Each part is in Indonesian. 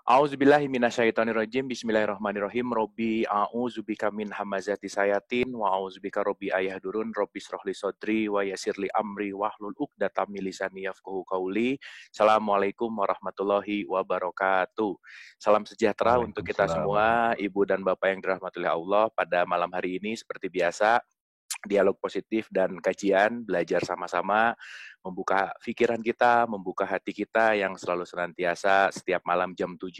A'udzubillahi minasyaitonirrajim. Bismillahirrahmanirrahim. Robbi a'udzubika min hamazati sayatin wa a'udzubika robbi ayahdurun. Robbi srohli sodri wa yasirli amri wahlul uqdatam min lisani yafqahu qauli. Assalamualaikum warahmatullahi wabarakatuh. Salam sejahtera untuk kita Waalaikumsalam semua, warahmatullahi. Ibu dan Bapak yang dirahmati oleh Allah. Pada malam hari ini seperti biasa, dialog positif dan kajian, belajar sama-sama, membuka pikiran kita, membuka hati kita yang selalu senantiasa setiap malam jam 7,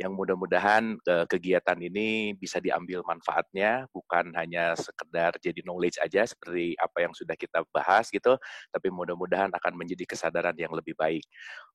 yang mudah-mudahan kegiatan ini bisa diambil manfaatnya, bukan hanya sekedar jadi knowledge aja seperti apa yang sudah kita bahas gitu, tapi mudah-mudahan akan menjadi kesadaran yang lebih baik.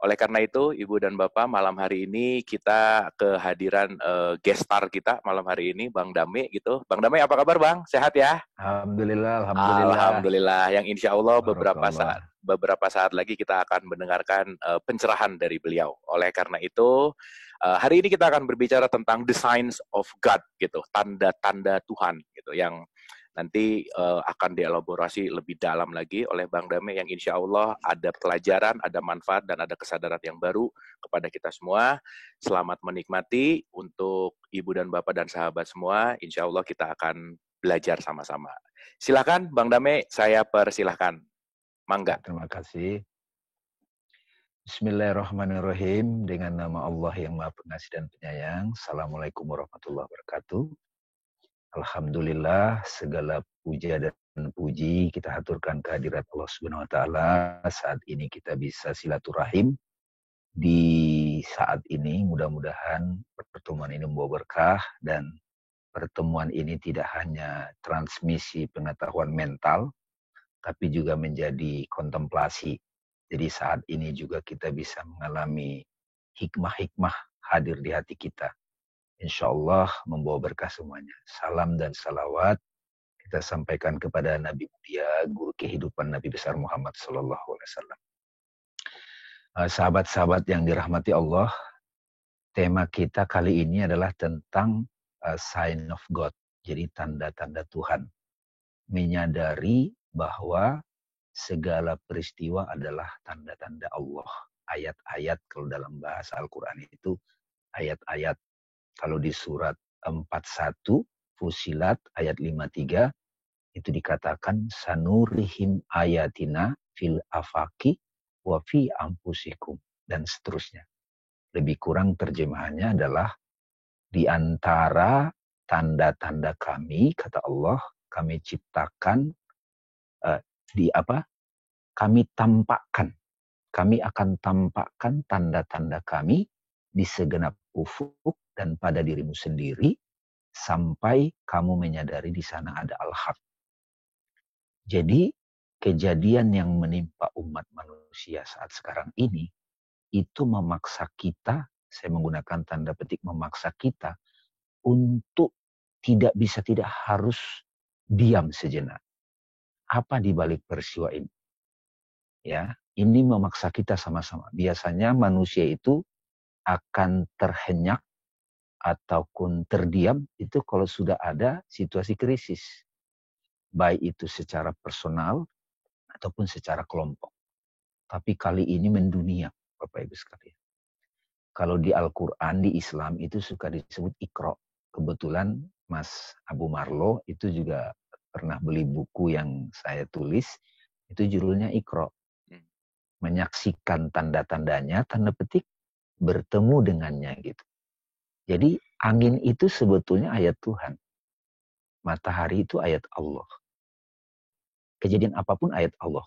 Oleh karena itu, Ibu dan Bapak, malam hari ini kita kehadiran guest star kita malam hari ini, Bang Dame gitu. Bang Dame, apa kabar Bang? Sehat ya? Alhamdulillah, alhamdulillah. Alhamdulillah. Yang insya Allah Barakallah. beberapa saat lagi kita akan mendengarkan pencerahan dari beliau. Oleh karena itu, hari ini kita akan berbicara tentang the signs of God gitu, tanda-tanda Tuhan gitu, yang nanti akan dielaborasi lebih dalam lagi oleh Bang Dame, yang insya Allah ada pelajaran, ada manfaat, dan ada kesadaran yang baru kepada kita semua. Selamat menikmati untuk Ibu dan Bapak dan sahabat semua. Insya Allah kita akan belajar sama-sama. Silakan Bang Dame, saya persilahkan. Mangga. Terima kasih. Bismillahirrahmanirrahim. Dengan nama Allah yang Maha Pengasih dan Penyayang. Assalamualaikum warahmatullahi wabarakatuh. Alhamdulillah, segala puja dan puji kita haturkan kehadirat Allah Subhanahu wa taala. Saat ini kita bisa silaturahim di saat ini. Mudah-mudahan pertemuan ini membawa berkah, dan pertemuan ini tidak hanya transmisi pengetahuan mental, tapi juga menjadi kontemplasi. Jadi saat ini juga kita bisa mengalami hikmah-hikmah hadir di hati kita. Insya Allah membawa berkah semuanya. Salam dan salawat kita sampaikan kepada Nabi mulia, guru kehidupan Nabi besar Muhammad SAW. Sahabat-sahabat yang dirahmati Allah, tema kita kali ini adalah tentang sign of God. Jadi tanda-tanda Tuhan. Menyadari bahwa segala peristiwa adalah tanda-tanda Allah. Ayat-ayat kalau dalam bahasa Al-Quran itu ayat-ayat. Kalau di surat 41 Fusilat ayat 53 itu dikatakan sanurihim ayatina fil afaki wa fi ampusikum, dan seterusnya. Lebih kurang terjemahannya adalah di antara tanda-tanda kami, kata Allah, kami ciptakan kami tampakkan. Kami akan tampakkan tanda-tanda kami di segenap ufuk dan pada dirimu sendiri sampai kamu menyadari di sana ada al-haq. Jadi kejadian yang menimpa umat manusia saat sekarang ini itu memaksa kita, saya menggunakan tanda petik memaksa kita untuk tidak harus diam sejenak. Apa di balik peristiwa ini? Ya, ini memaksa kita sama-sama. Biasanya manusia itu akan terhenyak ataupun terdiam itu kalau sudah ada situasi krisis. Baik itu secara personal ataupun secara kelompok. Tapi kali ini mendunia, Bapak Ibu sekalian. Kalau di Al-Quran, di Islam itu suka disebut Iqra. Kebetulan Mas Abu Marlo itu juga pernah beli buku yang saya tulis, itu judulnya Iqra. Menyaksikan tanda-tandanya, tanda petik, bertemu dengannya gitu. Jadi angin itu sebetulnya ayat Tuhan. Matahari itu ayat Allah. Kejadian apapun ayat Allah.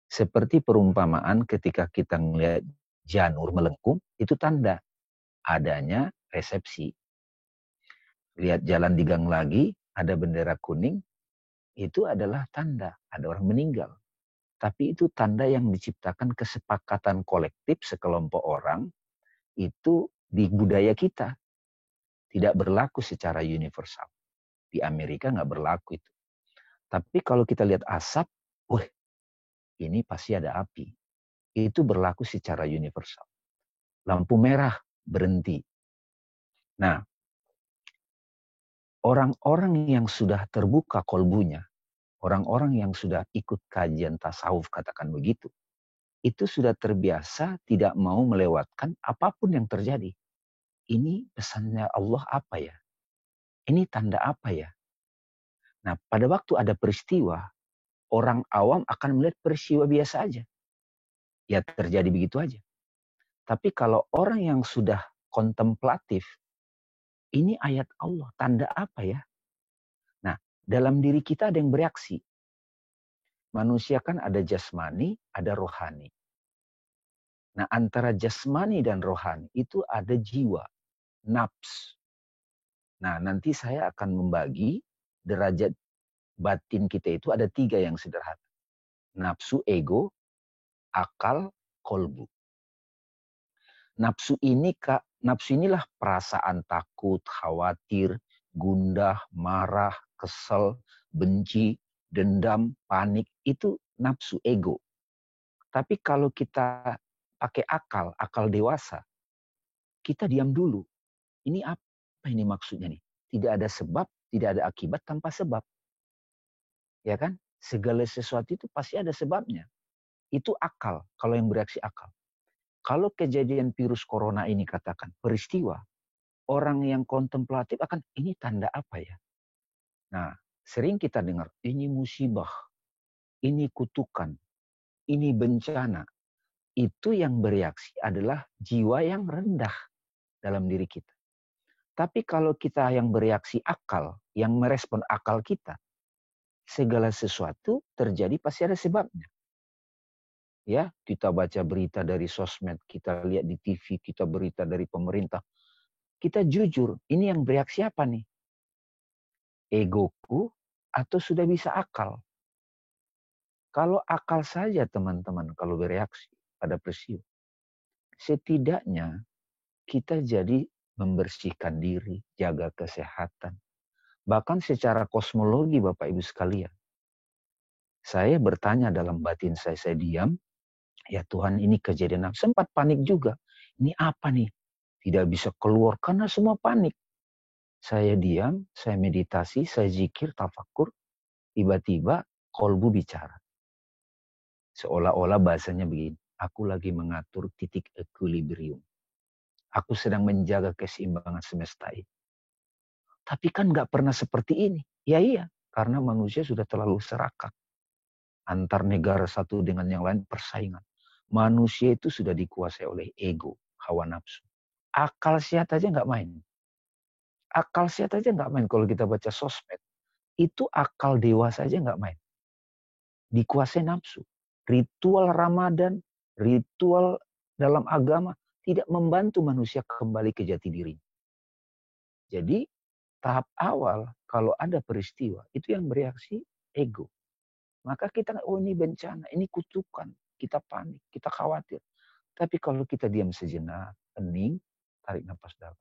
Seperti perumpamaan ketika kita melihat janur melengkung, itu tanda adanya resepsi. Lihat jalan di gang lagi, ada bendera kuning, itu adalah tanda ada orang meninggal. Tapi itu tanda yang diciptakan kesepakatan kolektif sekelompok orang, itu di budaya kita. Tidak berlaku secara universal. Di Amerika nggak berlaku itu. Tapi kalau kita lihat asap, wah ini pasti ada api. Itu berlaku secara universal. Lampu merah, berhenti. Nah, orang-orang yang sudah terbuka kolbunya, orang-orang yang sudah ikut kajian tasawuf, katakan begitu, itu sudah terbiasa tidak mau melewatkan apapun yang terjadi. ini pesannya Allah apa ya? Ini tanda apa ya? Nah, pada waktu ada peristiwa, orang awam akan melihat peristiwa biasa aja. Ya terjadi begitu aja. Tapi kalau orang yang sudah kontemplatif, ini ayat Allah, tanda apa ya? Nah, dalam diri kita ada yang bereaksi. Manusia kan ada jasmani, ada rohani. Nah, antara jasmani dan rohani itu ada jiwa, nafs. Nah, nanti saya akan membagi derajat batin kita itu ada 3 yang sederhana. Nafsu ego, akal, kolbu. Nafsu inilah perasaan takut, khawatir, gundah, marah, kesel, benci, dendam, panik. Itu nafsu ego. Tapi kalau kita pakai akal dewasa, kita diam dulu. Ini apa ini maksudnya nih? Tidak ada sebab, tidak ada akibat tanpa sebab. Ya kan? Segala sesuatu itu pasti ada sebabnya. Itu akal, kalau yang bereaksi akal. Kalau kejadian virus corona ini katakan peristiwa, orang yang kontemplatif akan ini tanda apa ya? Nah, sering kita dengar ini musibah, ini kutukan, ini bencana. Itu yang bereaksi adalah jiwa yang rendah dalam diri kita. Tapi kalau kita yang bereaksi akal, yang merespon akal kita, segala sesuatu terjadi pasti ada sebabnya. Ya, kita baca berita dari sosmed, kita lihat di TV, kita berita dari pemerintah. Kita jujur, ini yang bereaksi apa nih? Egoku atau sudah bisa akal? Kalau akal saja teman-teman kalau bereaksi pada peristiwa, setidaknya kita jadi membersihkan diri, jaga kesehatan. Bahkan secara kosmologi Bapak Ibu sekalian, saya bertanya dalam batin saya diam, ya Tuhan ini kejadian apa? Sempat panik juga. Ini apa nih? Tidak bisa keluar karena semua panik. Saya diam, saya meditasi, saya zikir, tafakur. Tiba-tiba kolbu bicara. Seolah-olah bahasanya begini. Aku lagi mengatur titik equilibrium. Aku sedang menjaga keseimbangan semesta ini. Tapi kan gak pernah seperti ini. Ya iya, karena manusia sudah terlalu serakah. Antar negara satu dengan yang lain persaingan. Manusia itu sudah dikuasai oleh ego, hawa nafsu. Akal sehat aja nggak main. Akal sehat aja nggak main kalau kita baca sosmed. Itu akal dewasa aja nggak main. Dikuasai nafsu. Ritual Ramadan, ritual dalam agama tidak membantu manusia kembali ke jati diri. Jadi tahap awal kalau ada peristiwa itu yang bereaksi ego. Maka kita, oh ini bencana, ini kutukan. Kita panik, kita khawatir. Tapi kalau kita diam sejenak, hening, tarik nafas dalam.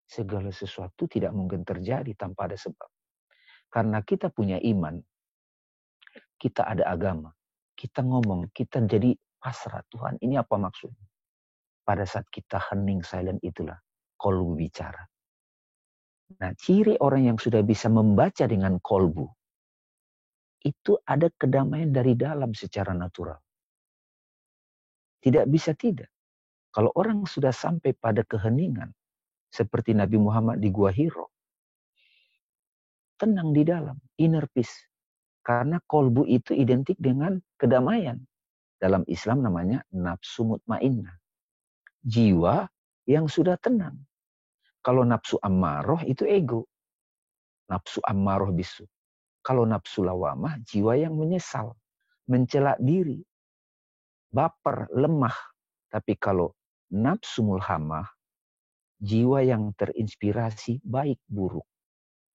Segala sesuatu tidak mungkin terjadi tanpa ada sebab. Karena kita punya iman, kita ada agama. Kita ngomong, kita jadi pasrah. Tuhan ini apa maksudnya? Pada saat kita hening, silent itulah kolbu bicara. Nah, ciri orang yang sudah bisa membaca dengan kolbu, itu ada kedamaian dari dalam secara natural. Tidak bisa tidak. Kalau orang sudah sampai pada keheningan, seperti Nabi Muhammad di Gua Hiro, tenang di dalam, inner peace. Karena kolbu itu identik dengan kedamaian. Dalam Islam namanya nafsu mutmainnah. Jiwa yang sudah tenang. Kalau nafsu ammaroh itu ego. Nafsu ammaroh bisu. Kalau nafsu lawamah, jiwa yang menyesal. Mencela diri. Baper, lemah. Tapi kalau nafsu mulhamah, jiwa yang terinspirasi baik buruk,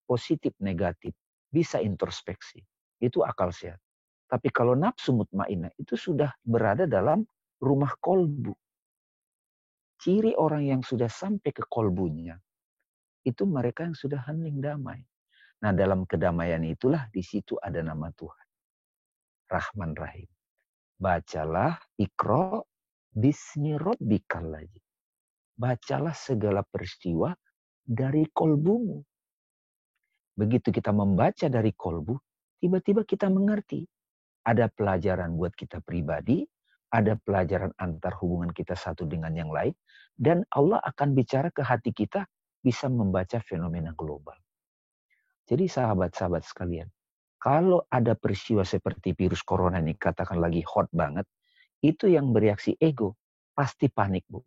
positif negatif, bisa introspeksi. Itu akal sehat. Tapi kalau nafsu mutmainnah itu sudah berada dalam rumah kolbu. Ciri orang yang sudah sampai ke kolbunya, itu mereka yang sudah hening damai. Nah dalam kedamaian itulah di situ ada nama Tuhan. Rahman Rahim. Bacalah Iqra bismi rabbikal ladzi. Bacalah segala peristiwa dari kolbumu. Begitu kita membaca dari kolbu, tiba-tiba kita mengerti. Ada pelajaran buat kita pribadi, ada pelajaran antar hubungan kita satu dengan yang lain, dan Allah akan bicara ke hati kita, bisa membaca fenomena global. Jadi sahabat-sahabat sekalian, kalau ada peristiwa seperti virus corona ini, katakan lagi hot banget, itu yang bereaksi ego, pasti panik, Bu.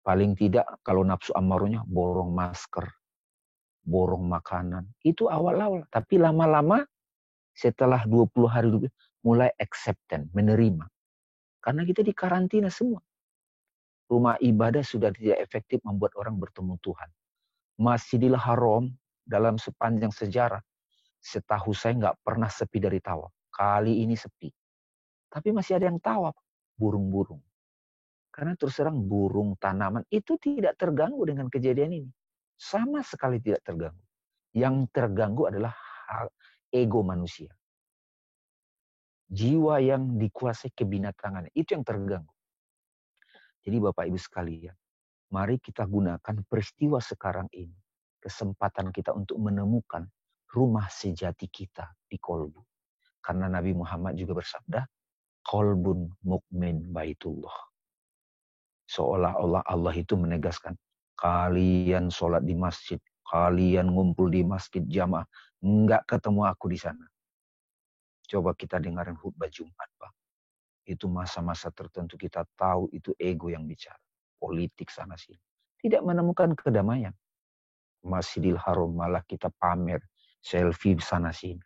Paling tidak kalau nafsu amarahnya borong masker, borong makanan. Itu awal-awal. Tapi lama-lama setelah 20 hari mulai acceptance, menerima. Karena kita dikarantina semua. Rumah ibadah sudah tidak efektif membuat orang bertemu Tuhan. Masjidil Haram dalam sepanjang sejarah, setahu saya nggak pernah sepi dari tawaf. Kali ini sepi. Tapi masih ada yang tawaf. Burung-burung. Karena terus terang burung, tanaman itu tidak terganggu dengan kejadian ini. Sama sekali tidak terganggu. Yang terganggu adalah ego manusia. Jiwa yang dikuasai kebinatangan. Itu yang terganggu. Jadi Bapak Ibu sekalian, mari kita gunakan peristiwa sekarang ini. Kesempatan kita untuk menemukan rumah sejati kita di kolbu. Karena Nabi Muhammad juga bersabda, kolbun mukmin baitullah. Seolah-olah Allah itu menegaskan, kalian sholat di masjid, kalian ngumpul di masjid jamaah, enggak ketemu aku di sana. Coba kita dengarin khutbah Jumat, Pak. Itu masa-masa tertentu kita tahu itu ego yang bicara. Politik sana sini. Tidak menemukan kedamaian. Masjidil Haram malah kita pamer, selfie sana sini.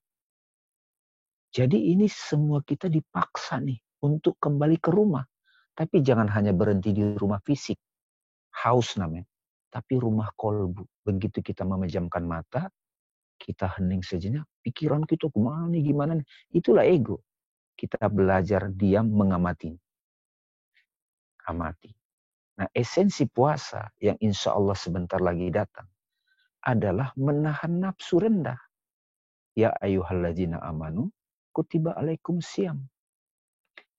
Jadi ini semua kita dipaksa nih untuk kembali ke rumah. Tapi jangan hanya berhenti di rumah fisik. Haus namanya. Tapi rumah kolbu. Begitu kita memejamkan mata, kita hening sejenak. Pikiran kita kemana nih, gimana nih. Itulah ego. Kita belajar diam mengamati. Amati. Nah, esensi puasa yang insya Allah sebentar lagi datang adalah menahan nafsu rendah. Ya ayyuhalladzina amanu kutiba alaikum siyam.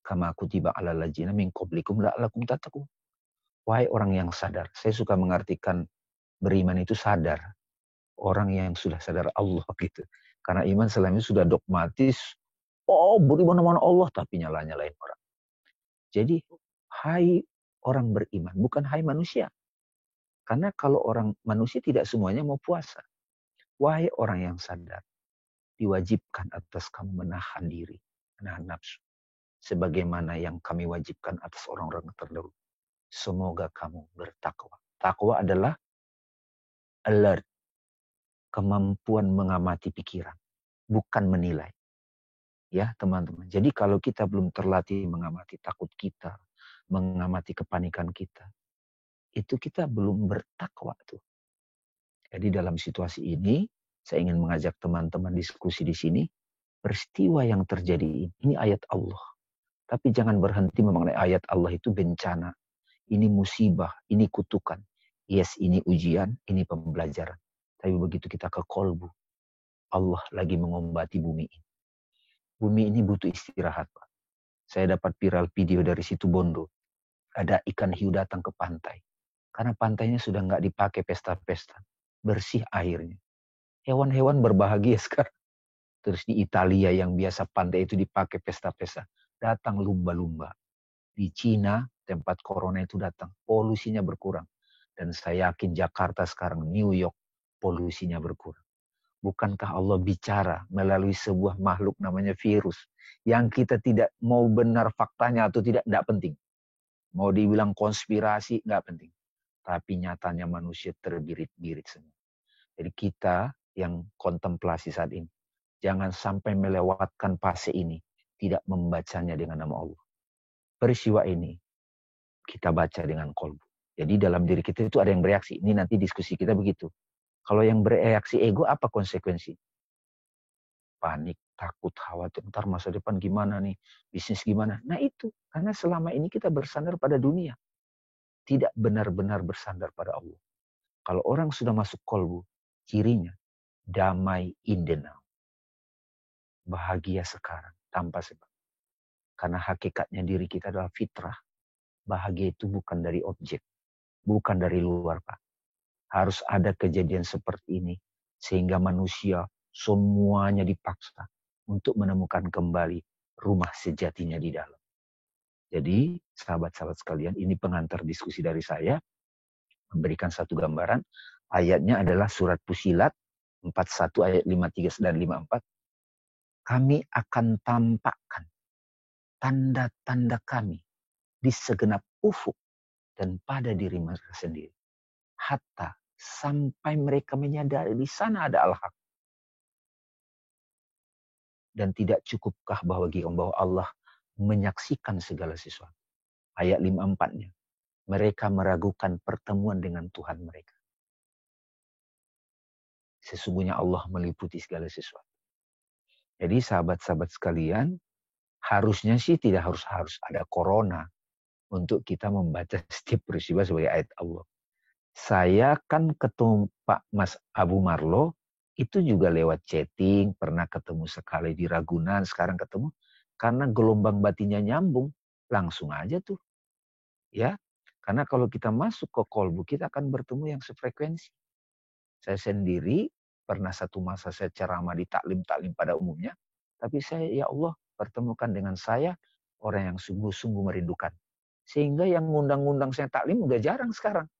Kama kutiba alal ladzina min qablikum la'allakum tattaqun. Wahai orang yang sadar. Saya suka mengartikan beriman itu sadar. Orang yang sudah sadar Allah gitu. Karena iman selama ini sudah dogmatis. Oh, beriman sama Allah tapi nyalain orang. Jadi, hai orang beriman, bukan hai manusia. Karena kalau orang manusia tidak semuanya mau puasa. Wahai orang yang sadar, diwajibkan atas kamu menahan diri, menahan nafsu. Sebagaimana yang kami wajibkan atas orang-orang terdahulu. Semoga kamu bertakwa. Takwa adalah alert, kemampuan mengamati pikiran, bukan menilai. Ya teman-teman, jadi kalau kita belum terlatih mengamati takut kita, mengamati kepanikan kita, itu kita belum bertakwa tuh. Jadi dalam situasi ini, saya ingin mengajak teman-teman diskusi di sini, peristiwa yang terjadi ini ayat Allah. Tapi jangan berhenti mengenai ayat Allah itu bencana. Ini musibah, ini kutukan. Yes, ini ujian, ini pembelajaran. Tapi begitu kita ke kolbu, Allah lagi mengobati bumi ini. Bumi ini butuh istirahat, Pak. Saya dapat viral video dari situ Bondo. Ada ikan hiu datang ke pantai. Karena pantainya sudah nggak dipakai pesta-pesta. Bersih airnya. Hewan-hewan berbahagia sekarang. Terus di Italia yang biasa pantai itu dipakai pesta-pesta. Datang lumba-lumba. Di Cina, tempat corona itu datang. Polusinya berkurang. Dan saya yakin Jakarta sekarang, New York, polusinya berkurang. Bukankah Allah bicara melalui sebuah makhluk namanya virus. Yang kita tidak mau benar faktanya atau tidak penting. Mau dibilang konspirasi, nggak penting. Tapi nyatanya manusia terbirit-birit semua. Jadi kita yang kontemplasi saat ini, jangan sampai melewatkan fase ini, tidak membacanya dengan nama Allah. Peristiwa ini, kita baca dengan kolbu. Jadi dalam diri kita itu ada yang bereaksi. Ini nanti diskusi kita begitu. Kalau yang bereaksi ego, apa konsekuensi? Panik, takut, khawatir. Ntar masa depan gimana nih? Bisnis gimana? Nah itu. Karena selama ini kita bersandar pada dunia. Tidak benar-benar bersandar pada Allah. Kalau orang sudah masuk kolbu, cirinya damai in the now. Bahagia sekarang, tanpa sebab. Karena hakikatnya diri kita adalah fitrah. Bahagia itu bukan dari objek. Bukan dari luar, Pak. Harus ada kejadian seperti ini. Sehingga manusia semuanya dipaksa untuk menemukan kembali rumah sejatinya di dalam. Jadi, sahabat-sahabat sekalian, ini pengantar diskusi dari saya, memberikan satu gambaran. Ayatnya adalah surat Fusilat 41 ayat 53 dan 54. Kami akan tampakkan tanda-tanda kami di segenap ufuk dan pada diri mereka sendiri. Hatta sampai mereka menyadari di sana ada al-haq. Dan tidak cukupkah bagi bahwa Allah menyaksikan segala sesuatu. Ayat 54-nya. Mereka meragukan pertemuan dengan Tuhan mereka. Sesungguhnya Allah meliputi segala sesuatu. Jadi sahabat-sahabat sekalian, harusnya sih tidak harus ada corona untuk kita membaca setiap peristiwa sebagai ayat Allah. Saya kan ketemu Pak Mas Abu Marlo, itu juga lewat chatting, pernah ketemu sekali di Ragunan, sekarang ketemu. Karena gelombang batinnya nyambung, langsung aja tuh. Ya, karena kalau kita masuk ke kolbu, kita akan bertemu yang sefrekuensi. Saya sendiri pernah satu masa saya ceramah di taklim-taklim pada umumnya, tapi saya, ya Allah, pertemukan dengan saya orang yang sungguh-sungguh merindukan. Sehingga yang ngundang-ngundang saya taklim udah jarang sekarang.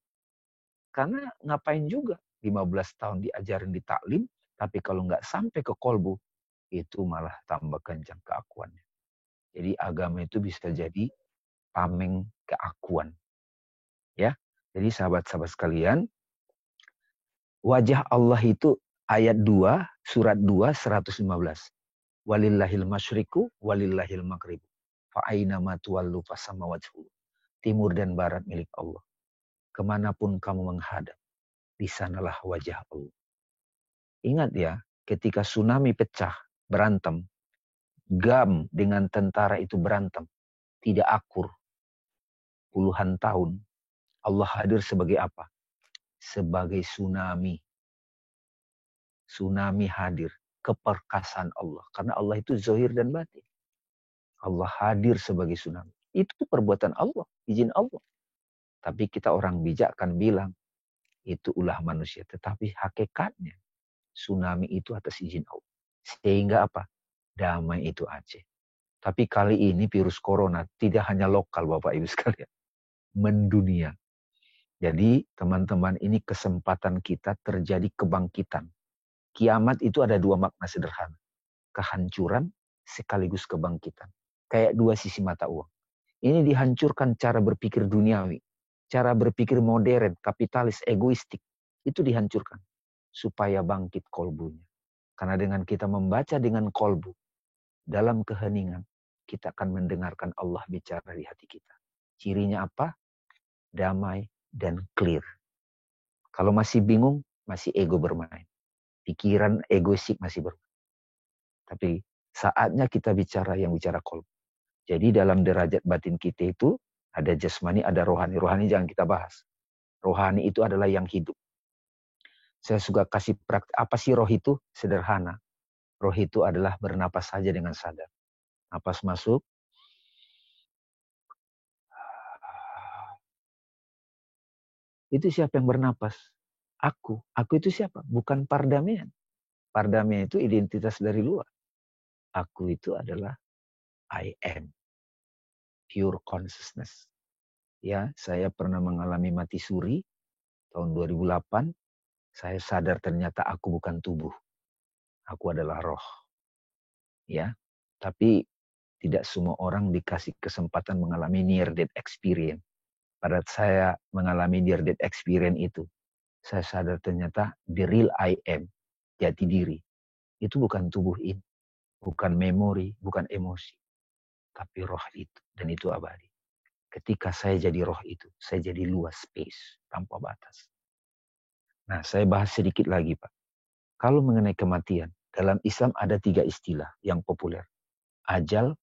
Karena ngapain juga 15 tahun diajarin di taklim, tapi kalau nggak sampai ke kolbu, itu malah tambah kencang keakuannya. Jadi agama itu bisa jadi tameng keakuan. Ya, jadi sahabat-sahabat sekalian, wajah Allah itu ayat 2, surat 2, 115. Walillahil masyriku, walillahil maghribu. Fa'aina ma tuwallu fasamma wajhu. Timur dan barat milik Allah. Kemanapun kamu menghadap, di sanalah wajah Allah. Ingat ya, ketika tsunami pecah, berantem, GAM dengan tentara itu berantem, tidak akur, puluhan tahun, Allah hadir sebagai apa? Sebagai tsunami. Tsunami hadir, keperkasaan Allah. Karena Allah itu zahir dan batin. Allah hadir sebagai tsunami. Itu perbuatan Allah, izin Allah. Tapi kita orang bijak kan bilang, itu ulah manusia. Tetapi hakikatnya, tsunami itu atas izin Allah. Sehingga apa? Damai itu Aceh. Tapi kali ini virus corona tidak hanya lokal Bapak Ibu sekalian. Mendunia. Jadi teman-teman ini kesempatan kita terjadi kebangkitan. Kiamat itu ada dua makna sederhana. Kehancuran sekaligus kebangkitan. Kayak dua sisi mata uang. Ini dihancurkan cara berpikir duniawi. Cara berpikir modern, kapitalis, egoistik. Itu dihancurkan. Supaya bangkit kolbunya. Karena dengan kita membaca dengan kolbu. Dalam keheningan. Kita akan mendengarkan Allah bicara di hati kita. Cirinya apa? Damai dan clear. Kalau masih bingung, masih ego bermain. Pikiran egoistik masih bermain. Tapi saatnya kita bicara yang bicara kolbu. Jadi dalam derajat batin kita itu ada jasmani, ada rohani. Rohani jangan kita bahas. Rohani itu adalah yang hidup. Saya suka kasih praktik. Apa sih roh itu? Sederhana. Roh itu adalah bernapas saja dengan sadar. Napas masuk. Itu siapa yang bernapas? Aku. Aku itu siapa? Bukan pardamian. Pardamian itu identitas dari luar. Aku itu adalah I am. Pure consciousness. Ya, saya pernah mengalami mati suri tahun 2008. Saya sadar ternyata aku bukan tubuh. Aku adalah roh. Ya. Tapi tidak semua orang dikasih kesempatan mengalami near death experience. Pada saya mengalami near death experience itu, saya sadar ternyata the real I am, jati diri, itu bukan tubuh ini, bukan memori, bukan emosi, tapi roh itu, dan itu abadi. Ketika saya jadi roh itu, saya jadi luas space, tanpa batas. Nah, saya bahas sedikit lagi, Pak. Kalau mengenai kematian, dalam Islam ada 3 istilah yang populer. Ajal,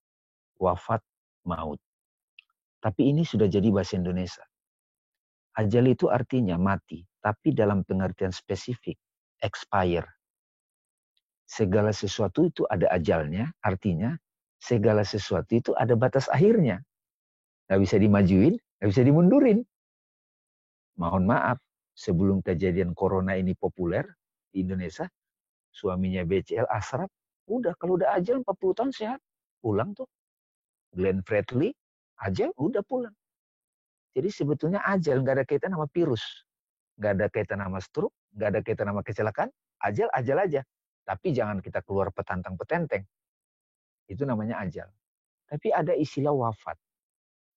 wafat, maut. Tapi ini sudah jadi bahasa Indonesia. Ajal itu artinya mati, tapi dalam pengertian spesifik, expire. Segala sesuatu itu ada ajalnya, artinya segala sesuatu itu ada batas akhirnya. Nggak bisa dimajuin, nggak bisa dimundurin. Mohon maaf, sebelum kejadian corona ini populer di Indonesia, suaminya BCL Ashraf, udah kalau udah ajal 40 tahun sehat, pulang tuh. Glenn Fredly, ajal udah pulang. Jadi sebetulnya ajal nggak ada kaitan sama virus, nggak ada kaitan sama stroke, nggak ada kaitan sama kecelakaan, ajal aja. Tapi jangan kita keluar petantang petenteng. Itu namanya ajal. Tapi ada istilah wafat.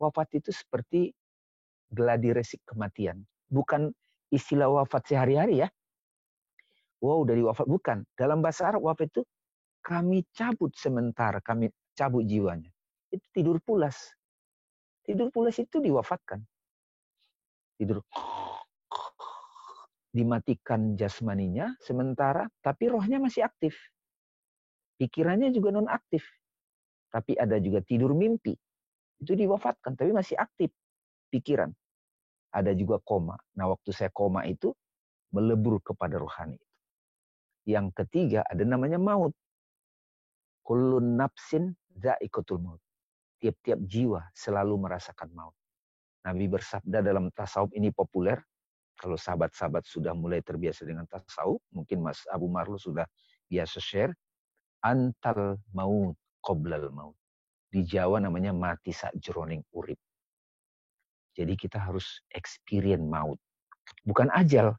Wafat itu seperti gladi resik kematian. Bukan istilah wafat sehari-hari ya. Wow, dari wafat. Bukan. Dalam bahasa Arab wafat itu kami cabut sementara, kami cabut jiwanya. Itu tidur pulas. Tidur pulas itu diwafatkan. Tidur. Dimatikan jasmaninya sementara, tapi rohnya masih aktif. Pikirannya juga non aktif. Tapi ada juga tidur mimpi. Itu diwafatkan, tapi masih aktif pikiran. Ada juga koma. Nah, waktu saya koma itu melebur kepada rohani. Yang ketiga ada namanya maut. Kullun nafsin dha'iqatul maut. Tiap-tiap jiwa selalu merasakan maut. Nabi bersabda dalam tasawuf ini populer. Kalau sahabat-sahabat sudah mulai terbiasa dengan tasawuf, mungkin Mas Abu Marlo sudah biasa share. Antal maut qoblal maut. Di Jawa namanya mati sak jroning urip. Jadi kita harus experience maut. Bukan ajal.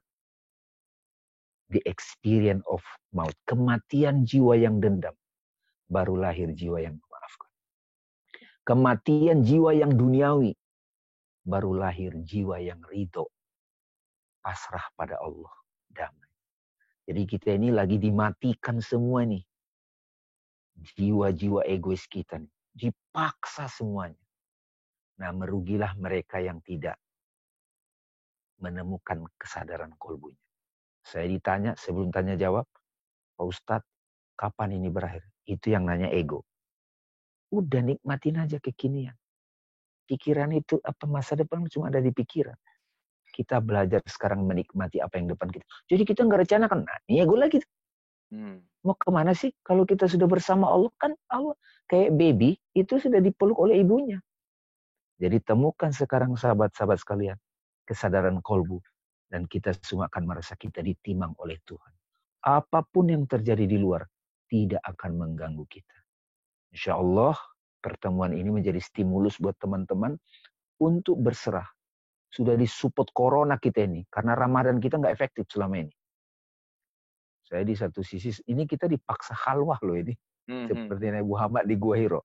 The experience of maut. Kematian jiwa yang dendam. Baru lahir jiwa yang memaafkan. Kematian jiwa yang duniawi. Baru lahir jiwa yang ridho. Pasrah pada Allah. Damai. Jadi kita ini lagi dimatikan semua nih. Jiwa-jiwa egois kita nih. Dipaksa semuanya. Nah, merugilah mereka yang tidak menemukan kesadaran kolbunya. Saya ditanya, sebelum tanya jawab, Pak Ustadz, kapan ini berakhir? Itu yang nanya ego. Udah nikmatin aja kekinian. Pikiran itu, apa masa depan cuma ada di pikiran. Kita belajar sekarang menikmati apa yang depan kita. Jadi kita nggak rencanakan, nah ini ego lagi. Mau kemana sih? Kalau kita sudah bersama Allah, kan Allah kayak baby, itu sudah dipeluk oleh ibunya. Jadi temukan sekarang sahabat-sahabat sekalian, kesadaran kolbu. Dan kita semua akan merasa kita ditimang oleh Tuhan. Apapun yang terjadi di luar, tidak akan mengganggu kita. Insya Allah, pertemuan ini menjadi stimulus buat teman-teman untuk berserah. Sudah disupport corona kita ini, karena Ramadan kita nggak efektif selama ini. Saya di satu sisi, ini kita dipaksa halwah loh ini. Seperti Nabi Muhammad di Gua Hiro.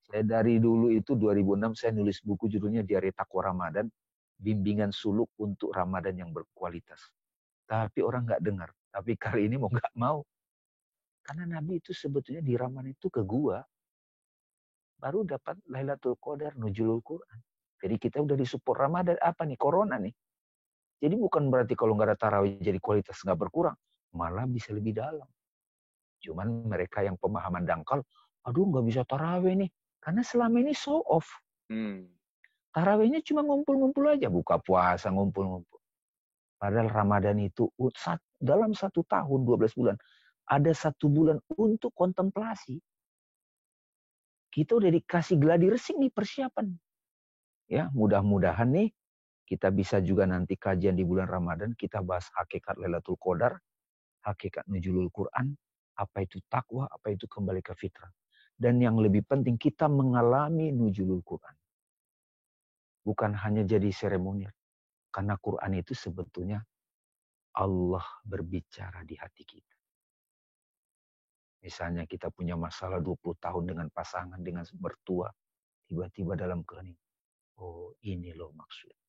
Saya dari dulu itu 2006 saya nulis buku judulnya Diari Takwa Ramadan, bimbingan suluk untuk Ramadan yang berkualitas. Tapi orang nggak dengar. Tapi kali ini mau nggak mau. Karena Nabi itu sebetulnya di Ramadan itu ke gua. Baru dapat Lailatul Qadar, Nuzulul Quran. Jadi kita udah disupport Ramadan. Apa nih? Corona nih. Jadi bukan berarti kalau nggak ada tarawih jadi kualitas nggak berkurang. Malah bisa lebih dalam. Cuman mereka yang pemahaman dangkal, aduh nggak bisa tarawih nih. Karena selama ini show off. Tarawihnya cuma ngumpul-ngumpul aja. Buka puasa ngumpul-ngumpul. Padahal Ramadan itu dalam 1 tahun, 12 bulan. Ada 1 bulan untuk kontemplasi. Kita udah dikasih gladi resik nih persiapan. Ya, mudah-mudahan nih kita bisa juga nanti kajian di bulan Ramadan. Kita bahas hakikat Lailatul Qadar. Hakikat Nuzulul Quran. Apa itu takwa, apa itu kembali ke fitrah. Dan yang lebih penting kita mengalami Nuzulul Quran. Bukan hanya jadi seremonial. Karena Quran itu sebetulnya Allah berbicara di hati kita. Misalnya kita punya masalah 20 tahun dengan pasangan, dengan mertua. Tiba-tiba dalam kehening. Oh ini loh maksudnya.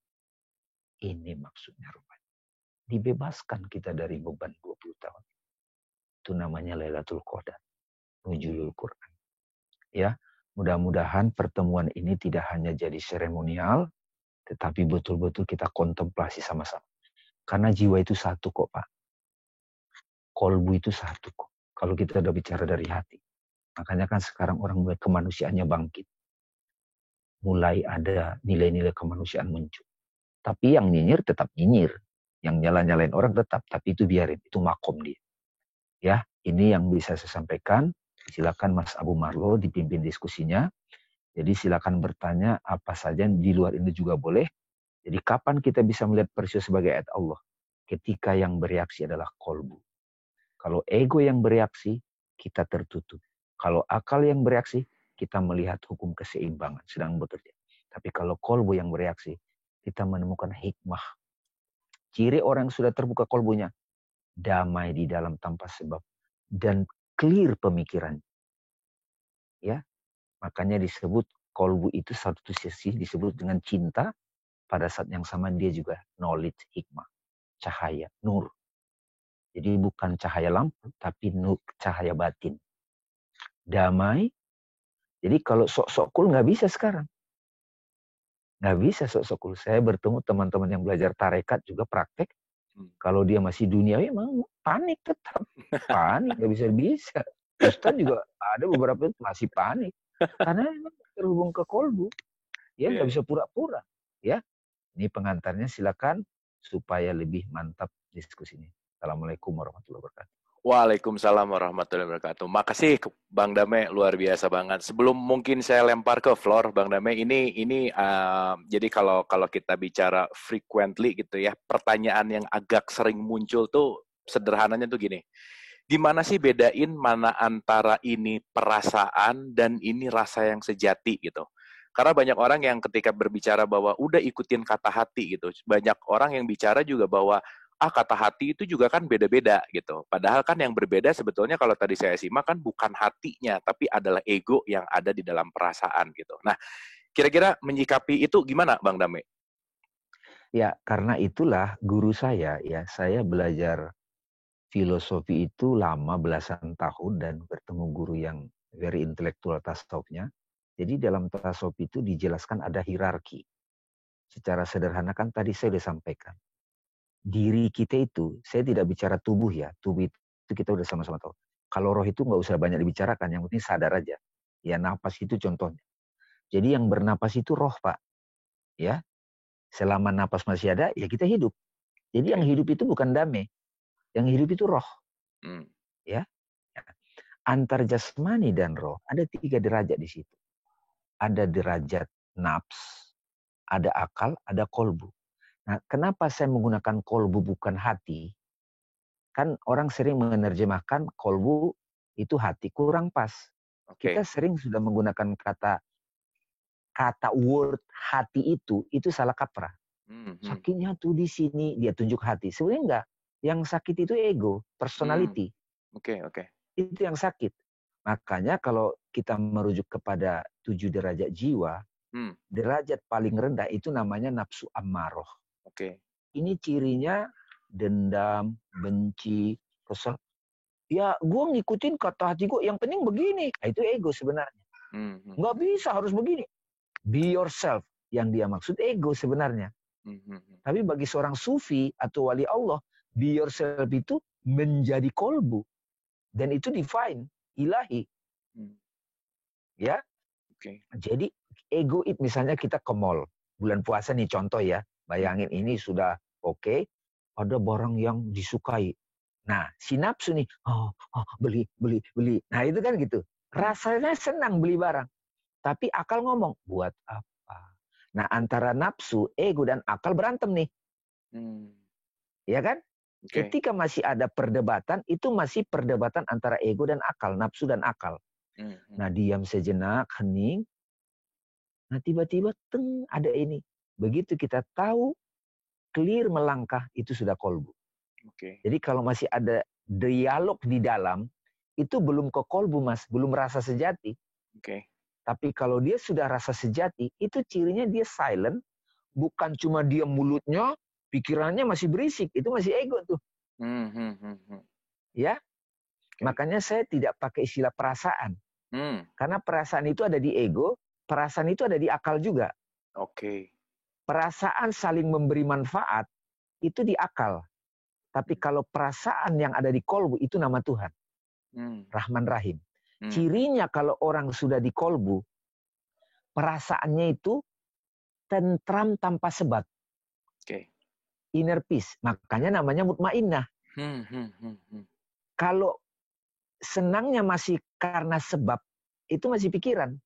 Ini maksudnya rupanya. Dibebaskan kita dari beban 20 tahun. Itu namanya Lailatul Qadar. Nuzulul Quran. Ya, mudah-mudahan pertemuan ini tidak hanya jadi seremonial, tetapi betul-betul kita kontemplasi sama-sama. Karena jiwa itu satu kok Pak. Kolbu itu satu kok. Kalau kita udah bicara dari hati. Makanya kan sekarang orang mulai kemanusiaannya bangkit. Mulai ada nilai-nilai kemanusiaan muncul. Tapi yang nyinyir tetap nyinyir. Yang nyala-nyalain orang tetap. Tapi itu biarin. Itu makom dia. Ya, ini yang bisa saya sampaikan. Silakan Mas Abu Marlo dipimpin diskusinya. Jadi silakan bertanya apa saja di luar ini juga boleh. Jadi kapan kita bisa melihat peristiwa sebagai ayat Allah? Ketika yang bereaksi adalah kolbu. Kalau ego yang bereaksi, kita tertutup. Kalau akal yang bereaksi, kita melihat hukum keseimbangan sedang bekerja. Tapi kalau kolbu yang bereaksi, kita menemukan hikmah. Ciri orang yang sudah terbuka kolbunya, damai di dalam tanpa sebab dan clear pemikiran. Ya, makanya disebut kolbu itu satu sisi disebut dengan cinta, pada saat yang sama dia juga knowledge, hikmah, cahaya, nur. Jadi bukan cahaya lampu, tapi nur, cahaya batin. Damai. Jadi kalau sok-sok cool nggak bisa sekarang. Nggak bisa sok-sok cool. Saya bertemu teman-teman yang belajar tarekat juga praktek. Kalau dia masih duniawi, emang panik tetap. Panik, nggak bisa-bisa. Ustadz juga ada beberapa itu masih panik. Karena memang terhubung ke kolbu. Ya, nggak bisa pura-pura. Ya, ini pengantarnya, silakan supaya lebih mantap diskusinya. Assalamualaikum warahmatullahi wabarakatuh. Waalaikumsalam warahmatullahi wabarakatuh. Makasih Bang Dame, luar biasa banget. Sebelum mungkin saya lempar ke floor, Bang Dame, ini jadi kalau kita bicara frequently gitu ya, pertanyaan yang agak sering muncul tuh sederhananya tuh gini. Gimana sih bedain mana antara ini perasaan dan ini rasa yang sejati gitu? Karena banyak orang yang ketika berbicara bahwa udah ikutin kata hati gitu. Banyak orang yang bicara juga bahwa kata hati itu juga kan beda-beda gitu. Padahal kan yang berbeda sebetulnya kalau tadi saya simak kan bukan hatinya, tapi adalah ego yang ada di dalam perasaan gitu. Nah, kira-kira menyikapi itu gimana Bang Dame? Ya, karena itulah guru saya belajar filosofi itu lama belasan tahun dan bertemu guru yang very intelektual tasawufnya. Jadi dalam tasawuf itu dijelaskan ada hierarki. Secara sederhana kan tadi saya sudah sampaikan. Diri kita itu, saya tidak bicara tubuh ya. Tubuh itu kita udah sama-sama tahu. Kalau roh itu nggak usah banyak dibicarakan, yang penting sadar aja. Ya, napas itu contohnya. Jadi yang bernapas itu roh, Pak. Ya, selama napas masih ada, ya kita hidup. Jadi yang hidup itu bukan dame. Yang hidup itu roh. Ya. Antar jasmani dan roh, ada 3 derajat di situ. Ada derajat nafs, ada akal, ada kolbu. Nah, kenapa saya menggunakan kolbu bukan hati? Kan orang sering menerjemahkan kolbu itu hati, kurang pas. Kita sering sudah menggunakan kata word hati itu salah kaprah. Sakitnya tuh di sini, dia tunjuk hati. Sebenarnya enggak. Yang sakit itu ego, personality. Itu yang sakit. Makanya kalau kita merujuk kepada 7 derajat jiwa, derajat paling rendah itu namanya nafsu ammaroh. Ini cirinya dendam, benci, kesel. Ya, gue ngikutin kata hati gue, yang penting begini. Nah, itu ego sebenarnya. Nggak bisa, harus begini. Be yourself. Yang dia maksud ego sebenarnya. Tapi bagi seorang sufi atau wali Allah, be yourself itu menjadi kolbu. Dan itu divine, ilahi. Ya. Jadi ego itu misalnya kita ke mall. Bulan puasa nih contoh ya. Bayangin ini sudah oke. Ada barang yang disukai. Nah, si nafsu nih, beli. Nah, itu kan gitu. Rasanya senang beli barang. Tapi akal ngomong, buat apa? Nah, antara nafsu, ego, dan akal berantem nih. Ya kan? Ketika masih ada perdebatan, itu masih perdebatan antara ego dan akal, nafsu dan akal. Nah, diam sejenak, hening. Nah, tiba-tiba, ada ini. Begitu kita tahu, clear melangkah, itu sudah kolbu. Jadi kalau masih ada dialog di dalam, itu belum ke kolbu, Mas. Belum rasa sejati. Tapi kalau dia sudah rasa sejati, itu cirinya dia silent. Bukan cuma dia mulutnya, pikirannya masih berisik. Itu masih ego tuh. Ya, makanya saya tidak pakai istilah perasaan. Karena perasaan itu ada di ego, perasaan itu ada di akal juga. Perasaan saling memberi manfaat, itu di akal. Tapi kalau perasaan yang ada di kolbu, itu nama Tuhan. Rahman Rahim. Cirinya kalau orang sudah di kolbu, perasaannya itu tentram tanpa sebab. Inner peace. Makanya namanya mutmainnah. Kalau senangnya masih karena sebab, itu masih pikiran.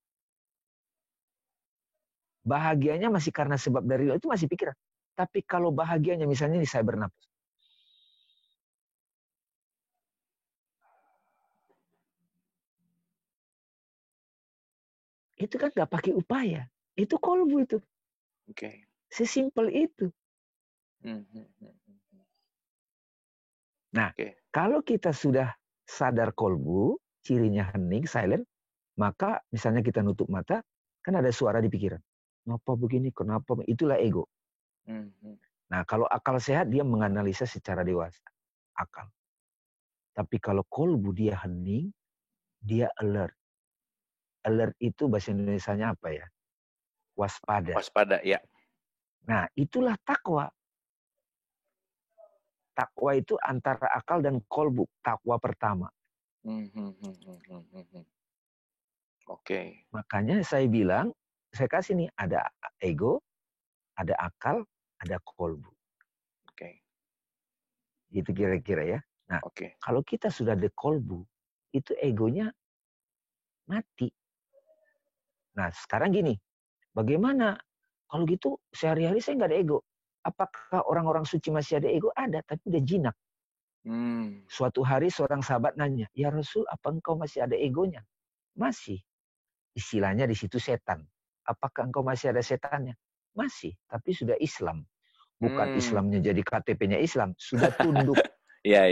Bahagianya masih karena sebab dari itu masih pikiran. Tapi kalau bahagianya misalnya ini saya bernapas. Itu kan nggak pakai upaya. Itu kolbu itu. Oke. Sesimpel itu. Nah, Oke. kalau kita sudah sadar kolbu, cirinya hening, silent, maka misalnya kita nutup mata, kan ada suara di pikiran. Kenapa begini? Kenapa? Itulah ego. Nah, kalau akal sehat, dia menganalisa secara dewasa. Akal. Tapi kalau kolbu dia hening, dia alert. Alert itu bahasa Indonesianya apa ya? Waspada. Waspada, ya. Nah, itulah takwa. Takwa itu antara akal dan kolbu. Takwa pertama. Oke. Makanya saya bilang, saya kasih nih, ada ego, ada akal, ada kolbu. Oke. Itu kira-kira ya. Nah, Oke. kalau kita sudah ada kolbu, itu egonya mati. Nah, sekarang gini, bagaimana? Kalau gitu, sehari-hari saya nggak ada ego. Apakah orang-orang suci masih ada ego? Ada, tapi udah jinak. Suatu hari seorang sahabat nanya, ya Rasul, apa engkau masih ada egonya? Masih. Istilahnya di situ setan. Apakah engkau masih ada setannya? Masih, tapi sudah Islam. Bukan Islamnya jadi KTP-nya Islam, sudah tunduk. Ya.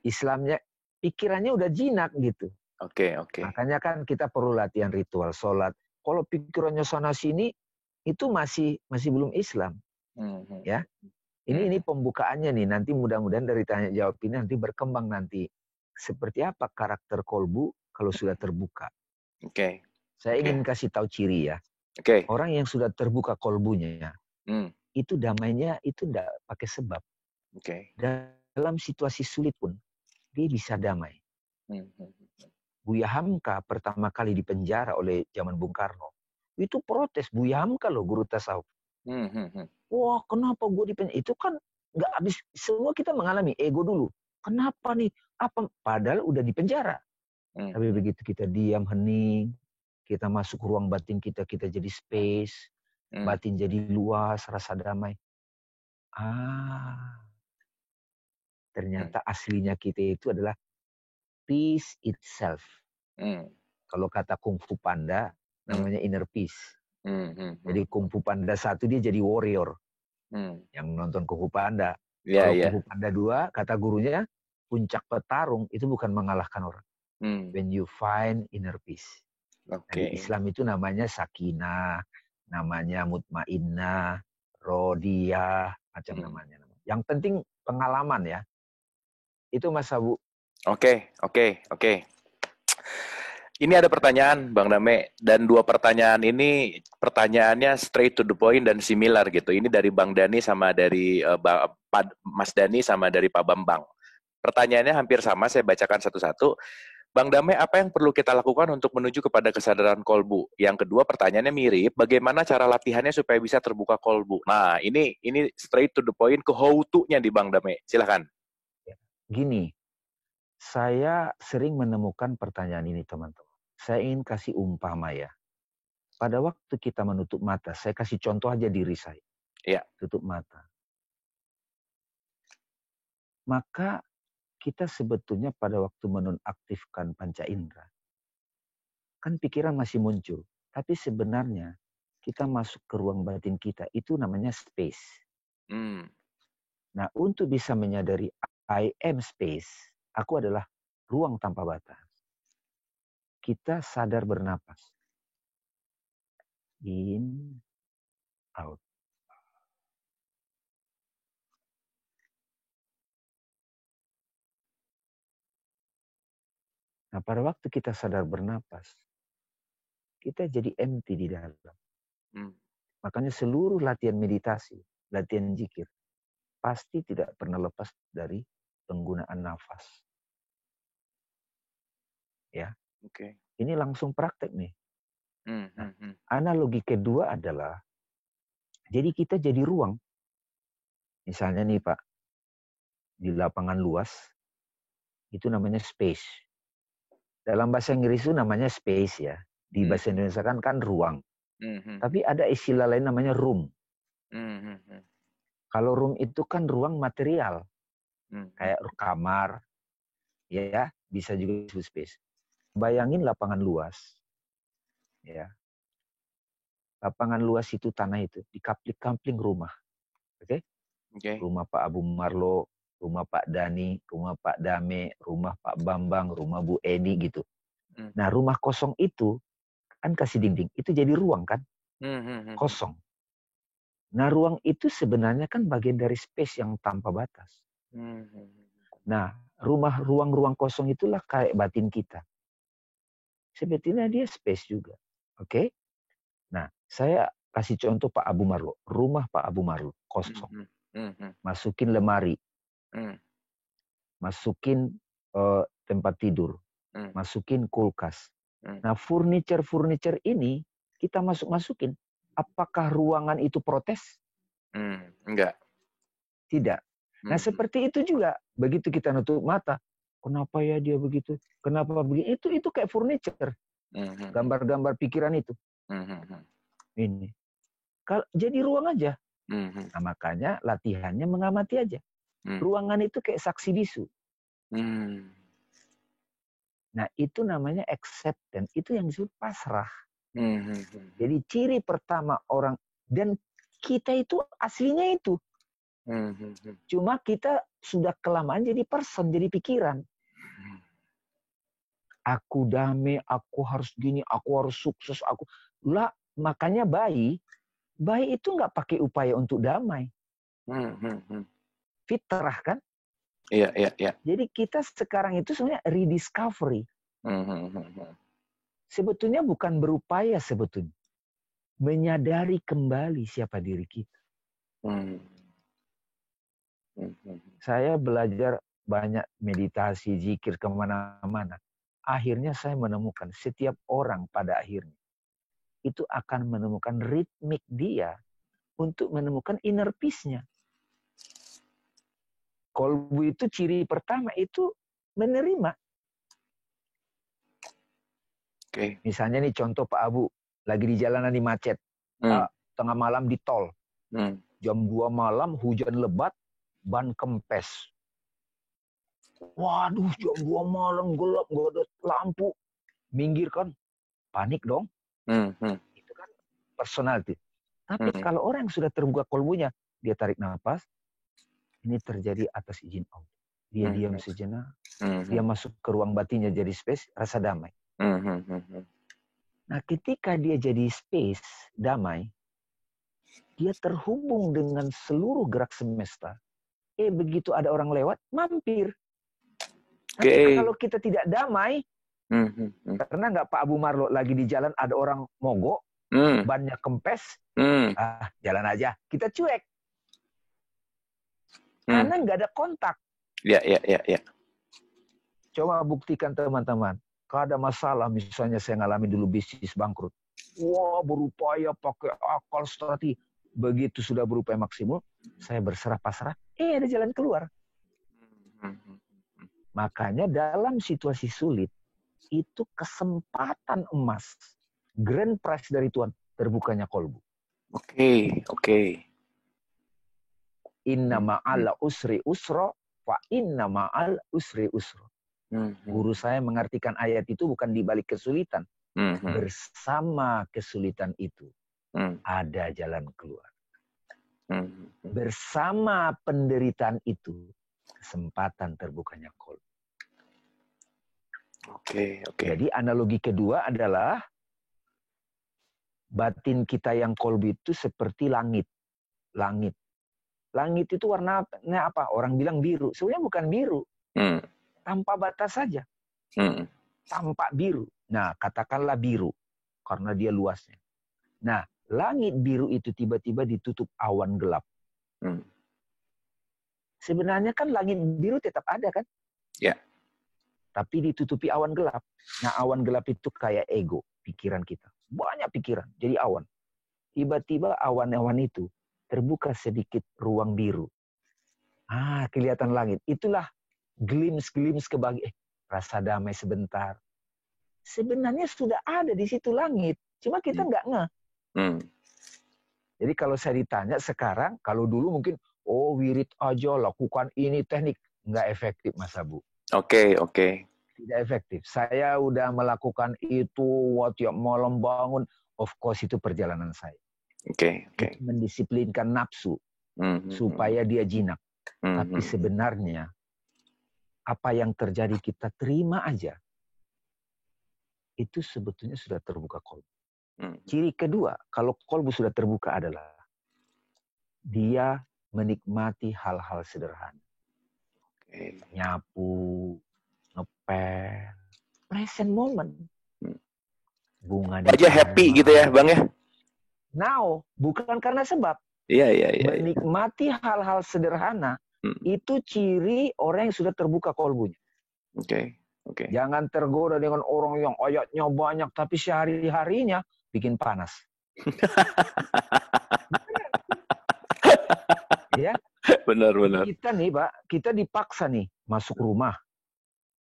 Islamnya, pikirannya udah jinak gitu. Oke. Makanya kan kita perlu latihan ritual sholat. Kalau pikirannya sana sini, itu masih belum Islam. Ya, ini pembukaannya nih. Nanti mudah-mudahan dari tanya jawab ini nanti berkembang nanti. Seperti apa karakter kolbu kalau sudah terbuka. Oke. Saya ingin kasih tahu ciri ya. Oke. Orang yang sudah terbuka kolbunya, itu damainya itu enggak pakai sebab. Oke. Dalam situasi sulit pun, dia bisa damai. Buya Hamka pertama kali dipenjara oleh zaman Bung Karno. Itu protes, Buya Hamka loh, guru tasawuf. Wah, kenapa gue dipenjara? Itu kan nggak habis. Semua kita mengalami ego dulu. Kenapa nih? Apa? Padahal udah dipenjara. Tapi begitu kita diam, hening, kita masuk ruang batin kita jadi space, batin jadi luas, rasa damai. Ternyata aslinya kita itu adalah peace itself. Kalau kata Kung Fu Panda, namanya inner peace. Jadi Kung Fu Panda 1 dia jadi warrior. Yang nonton Kung Fu Panda. Kalau Kung Fu Panda 2, kata gurunya, puncak petarung itu bukan mengalahkan orang. When you find inner peace. Di Islam itu namanya sakinah, namanya mutmainnah, rodiyah, macam namanya. Yang penting pengalaman ya. Itu Mas Abu. Oke. Ini ada pertanyaan Bang Dame, dan dua pertanyaan ini pertanyaannya straight to the point dan similar gitu. Ini dari Bang Dani sama dari Mas Dani sama dari Pak Bambang. Pertanyaannya hampir sama, saya bacakan satu-satu. Bang Dame, apa yang perlu kita lakukan untuk menuju kepada kesadaran kolbu? Yang kedua, pertanyaannya mirip, bagaimana cara latihannya supaya bisa terbuka kolbu? Nah, ini straight to the point, ke how to-nya di Bang Dame. Silakan. Gini, saya sering menemukan pertanyaan ini, teman-teman. Saya ingin kasih umpama ya. Pada waktu kita menutup mata, saya kasih contoh aja diri saya. Ya. Tutup mata. Maka kita sebetulnya pada waktu menonaktifkan panca indera, kan pikiran masih muncul. Tapi sebenarnya kita masuk ke ruang batin kita, itu namanya space. Nah, untuk bisa menyadari I am space, aku adalah ruang tanpa batas. Kita sadar bernapas. In, out. Nah, pada waktu kita sadar bernapas, kita jadi empty di dalam. Makanya seluruh latihan meditasi, latihan zikir, pasti tidak pernah lepas dari penggunaan nafas. Ya. Oke. Ini langsung praktek nih. Nah, analogi kedua adalah, jadi kita jadi ruang. Misalnya nih Pak, di lapangan luas, itu namanya space. Dalam bahasa Inggris itu namanya space ya. Di bahasa Indonesia kan ruang. Tapi ada istilah lain namanya room. Kalau room itu kan ruang material. Kayak kamar, ya bisa juga disebut space. Bayangin lapangan luas. Ya. Lapangan luas itu tanah itu di kapling-kapling rumah. Oke? Oke. Rumah Pak Abu Marlo, rumah Pak Dani, rumah Pak Dame, rumah Pak Bambang, rumah Bu Edi gitu. Nah, rumah kosong itu kan kasih dinding, itu jadi ruang kan? Kosong. Nah, ruang itu sebenarnya kan bagian dari space yang tanpa batas. Nah, ruang-ruang kosong itulah kayak batin kita. Sebetulnya dia space juga. Oke? Nah, saya kasih contoh Pak Abu Marlo. Rumah Pak Abu Marlo kosong. Masukin lemari. Masukin tempat tidur. Masukin kulkas. Nah, furniture ini kita masukin. Apakah ruangan itu protes? Enggak. Tidak. Nah, seperti itu juga. Begitu kita nutup mata. Kenapa ya dia begitu? Kenapa begini? Itu kayak furniture. Gambar-gambar pikiran itu. Ini. Jadi ruang aja. Nah, makanya latihannya mengamati aja. Ruangan itu kayak saksi bisu. Nah, itu namanya acceptance. Itu yang disebut pasrah. Jadi ciri pertama orang, dan kita itu aslinya itu. Cuma kita sudah kelamaan jadi person, jadi pikiran. Aku damai, aku harus gini, aku harus sukses, makanya bayi itu nggak pakai upaya untuk damai. Fitrah kan? Iya. Jadi kita sekarang itu sebenarnya rediscovery. Sebetulnya bukan berupaya sebetulnya. Menyadari kembali siapa diri kita. Saya belajar banyak meditasi, zikir kemana-mana. Akhirnya saya menemukan setiap orang pada akhirnya itu akan menemukan ritmik dia untuk menemukan inner peace-nya. Kolbu itu ciri pertama itu menerima. Okay. Misalnya nih contoh Pak Abu, lagi di jalanan di macet. Tengah malam di tol. Jam 2 malam hujan lebat, ban kempes. Waduh, jam 2 malam gelap, gak ada lampu. Minggir kan, panik dong. Itu kan personality. Tapi kalau orang yang sudah terbuka kolbunya, dia tarik nafas, ini terjadi atas izin Allah. Dia diam sejenak, dia masuk ke ruang batinnya jadi space, rasa damai. Nah, ketika dia jadi space, damai, dia terhubung dengan seluruh gerak semesta. Begitu ada orang lewat, mampir. Tapi kalau kita tidak damai, karena nggak Pak Abu Marlo lagi di jalan ada orang mogok, bannya kempes, jalan aja, kita cuek. Karena nggak ada kontak. Iya. Coba buktikan teman-teman. Kalau ada masalah, misalnya saya ngalamin dulu bisnis bangkrut. Wah, berupaya pakai akal strategi. Begitu sudah berupaya maksimum, saya berserah pasrah, ada jalan keluar. Makanya dalam situasi sulit, itu kesempatan emas. Grand prize dari Tuhan, terbukanya kolbu. Oke. Inna ma'al usri usro, fa inna ma'al usri usro. Guru saya mengartikan ayat itu bukan di balik kesulitan. Bersama kesulitan itu, ada jalan keluar. Bersama penderitaan itu, kesempatan terbukanya kolbu. Oke. Jadi analogi kedua adalah batin kita yang kolbu itu seperti langit. Langit itu warnanya apa? Orang bilang biru. Sebenarnya bukan biru. Tanpa batas saja. Tampak biru. Nah, katakanlah biru. Karena dia luasnya. Nah, langit biru itu tiba-tiba ditutup awan gelap. Sebenarnya kan langit biru tetap ada kan? Ya. Tapi ditutupi awan gelap. Nah, awan gelap itu kayak ego, pikiran kita. Banyak pikiran, jadi awan. Tiba-tiba awan-awan itu terbuka sedikit ruang biru. Kelihatan langit. Itulah glimpse kebahagiaan. Rasa damai sebentar. Sebenarnya sudah ada di situ langit. Cuma kita nggak ngeh. Jadi kalau saya ditanya sekarang, kalau dulu mungkin, wirid aja, lakukan ini teknik. Nggak efektif, Mas Abu. Oke. Tidak efektif. Saya udah melakukan itu, tiap malam bangun. Of course itu perjalanan saya. Oke. Itu mendisiplinkan nafsu supaya dia jinak. Tapi sebenarnya apa yang terjadi kita terima aja. Itu sebetulnya sudah terbuka kolbu. Ciri kedua, kalau kolbu sudah terbuka adalah dia menikmati hal-hal sederhana. Nyapu, ngepel, present moment. Bunga aja happy gitu ya Bang ya. Now, bukan karena sebab. Iya. Menikmati hal-hal sederhana itu ciri orang yang sudah terbuka kolbunya. Oke. Jangan tergoda dengan orang yang ayatnya banyak tapi sehari-harinya bikin panas. Ya. Benar. Kita nih, Pak, kita dipaksa nih masuk rumah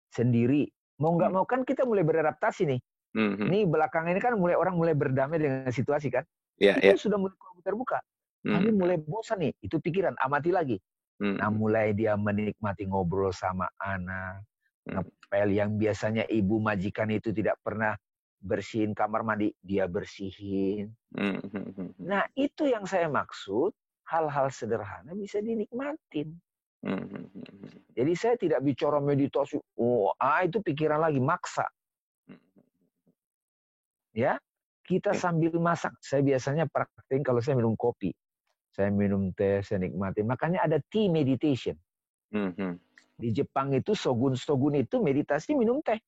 sendiri. Mau nggak mau kan kita mulai beradaptasi nih. Nih belakangan ini kan orang mulai berdamai dengan situasi kan. Itu sudah mulai terbuka. Kami mulai bosan nih, itu pikiran, amati lagi. Nah mulai dia menikmati ngobrol sama anak, ngepel yang biasanya ibu majikan itu tidak pernah bersihin kamar mandi, dia bersihin. Nah itu yang saya maksud, hal-hal sederhana bisa dinikmatin. Jadi saya tidak bicara meditasi, itu pikiran lagi, maksa. Ya, kita sambil masak. Saya biasanya praktekin kalau saya minum kopi. Saya minum teh, saya nikmati. Makanya ada tea meditation. Di Jepang itu shogun itu meditasi minum teh.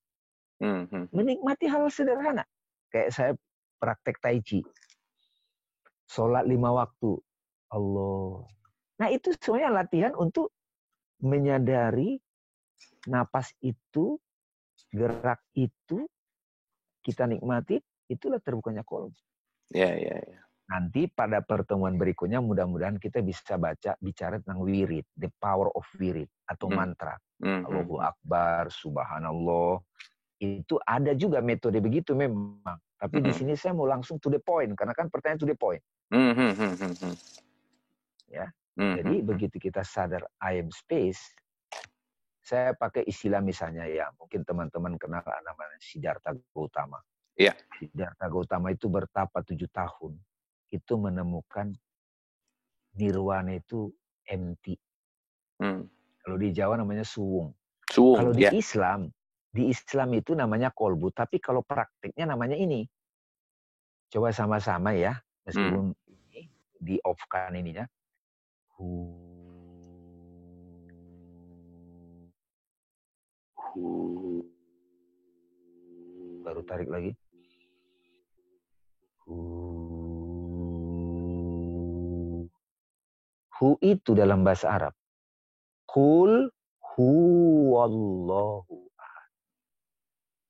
Menikmati hal sederhana. Kayak saya praktek tai chi. Sholat 5 waktu. Allah. Nah itu semuanya latihan untuk menyadari napas itu, gerak itu, kita nikmati, itulah terbukanya kolbu. Ya. Nanti pada pertemuan berikutnya mudah-mudahan kita bisa bicara tentang wirid, the power of wirid atau mantra. Allahu Akbar, Subhanallah. Itu ada juga metode begitu memang. Tapi di sini saya mau langsung to the point karena kan pertanyaan to the point. Ya. Jadi begitu kita sadar I am space, saya pakai istilah misalnya ya, mungkin teman-teman kenal namanya Siddhartha Gautama. Iya. Siddhartha Gautama itu bertapa 7 tahun. Itu menemukan nirwana itu empty. Kalau di Jawa namanya suwung. Kalau di Islam itu namanya kolbu, tapi kalau praktiknya namanya ini. Coba sama-sama ya, meskipun ini di off-kan ininya. Baru tarik lagi. Hu itu dalam bahasa Arab. Qul huwallahu ahad.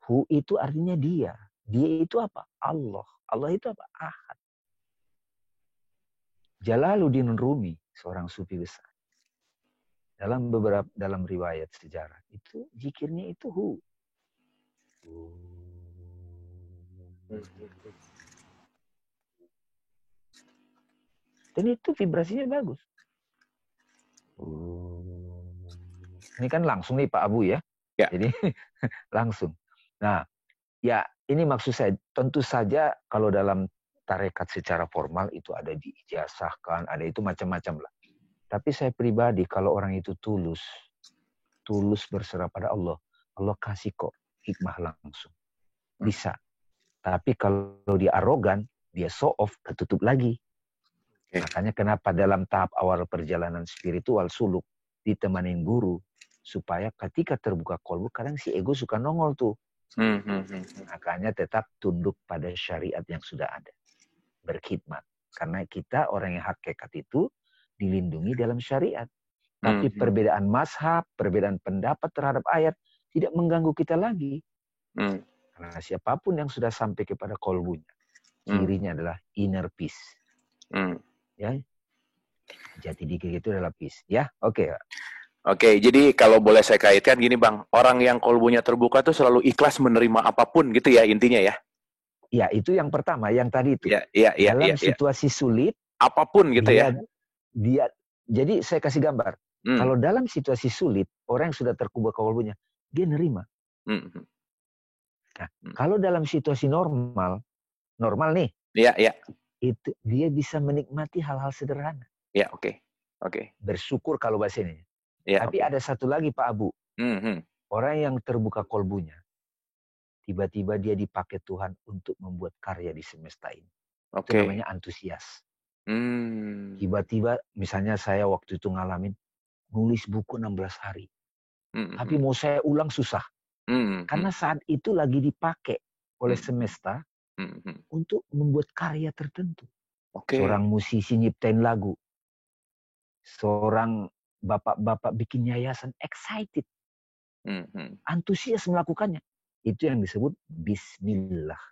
Hu itu artinya dia. Dia itu apa? Allah. Allah itu apa? Ahad. Jalaluddin Rumi, seorang sufi besar. Dalam riwayat sejarah itu zikirnya itu hu. Dan itu vibrasinya bagus. Ini kan langsung nih Pak Abu ya. Jadi langsung. Nah, ya ini maksud saya. Tentu saja kalau dalam tarekat secara formal itu ada diijazahkan, ada itu macam-macam lah. Tapi saya pribadi kalau orang itu tulus berserah pada Allah, Allah kasih kok hikmah langsung. Bisa. Tapi kalau dia arogan, dia show off, ketutup lagi. Makanya kenapa dalam tahap awal perjalanan spiritual suluk ditemanin guru, supaya ketika terbuka kolbu, kadang si ego suka nongol tuh. Makanya tetap tunduk pada syariat yang sudah ada. Berkhidmat. Karena kita orang yang hakikat itu dilindungi dalam syariat. Tapi perbedaan mazhab, perbedaan pendapat terhadap ayat tidak mengganggu kita lagi. Karena siapapun yang sudah sampai kepada kolbunya, cirinya adalah inner peace. Ya, jati diri itu adalah peace. Ya, oke. Oke, jadi kalau boleh saya kaitkan gini Bang, orang yang kolbunya terbuka tuh selalu ikhlas menerima apapun gitu ya intinya ya? Ya, itu yang pertama, yang tadi itu. Dalam situasi sulit, apapun gitu dia. Jadi saya kasih gambar. Kalau dalam situasi sulit, orang yang sudah terbuka kolbunya, dia nerima. Mhm. Nah, kalau dalam situasi normal nih, Iya, iya. itu dia bisa menikmati hal-hal sederhana. Iya, oke. Oke. Bersyukur kalau bahasa ini. Iya, Tapi oke. ada satu lagi Pak Abu, Mhm. orang yang terbuka kolbunya, tiba-tiba dia dipakai Tuhan untuk membuat karya di semesta ini. Itu Oke. namanya antusias. Mmm. Tiba-tiba misalnya saya waktu itu ngalamin nulis buku 16 hari. Tapi Mhm. mau saya ulang susah. Mhm. Karena saat itu lagi dipakai oleh Mhm. semesta Mhm. untuk membuat karya tertentu. Oke. Seorang musisi nyiptain lagu. Seorang bapak-bapak bikin yayasan excited. Mhm. Antusias melakukannya. Itu yang disebut bismillah.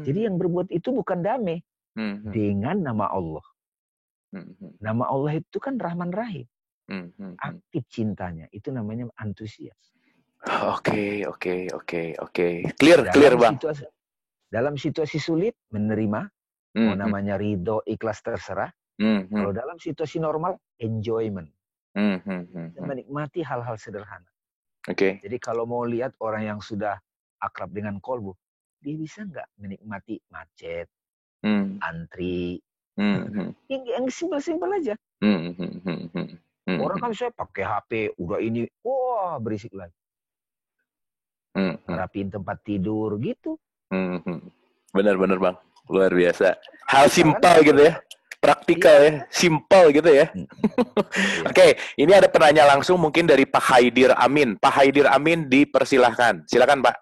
Jadi Mmm. yang berbuat itu bukan damai. Mhm. Dengan nama Allah. Mhm. Nama Allah itu kan Rahman Rahim. Mhm. Aktif cintanya. Itu namanya antusias. Oke, oke, oke, oke. Clear, clear, Dalam Bang. situasi dalam situasi sulit menerima, mau Mhm. namanya ridho, ikhlas terserah. Mhm. Kalau dalam situasi normal, enjoyment. Mhm. Dan Mhm. menikmati hal-hal sederhana. Oke. Jadi kalau mau lihat orang yang sudah akrab dengan kolbu, dia bisa nggak menikmati macet, Mmm. antri, Mhm. yang simpel-simpel aja. Mhm. Mhm. Mhm. Orang kan Mhm. saya pakai HP, udah ini, wah berisik lagi. Mhm. Ngerapiin tempat tidur gitu. Mhm. Benar-benar Bang, luar biasa. Hal Bisa kan simpel gitu dapat? ya, praktikal Iya. ya, simpel gitu ya. Hmm, iya. Oke, ini ada penanya langsung mungkin dari Pak Haidir Amin. Pak Haidir Amin dipersilahkan. Silakan Pak.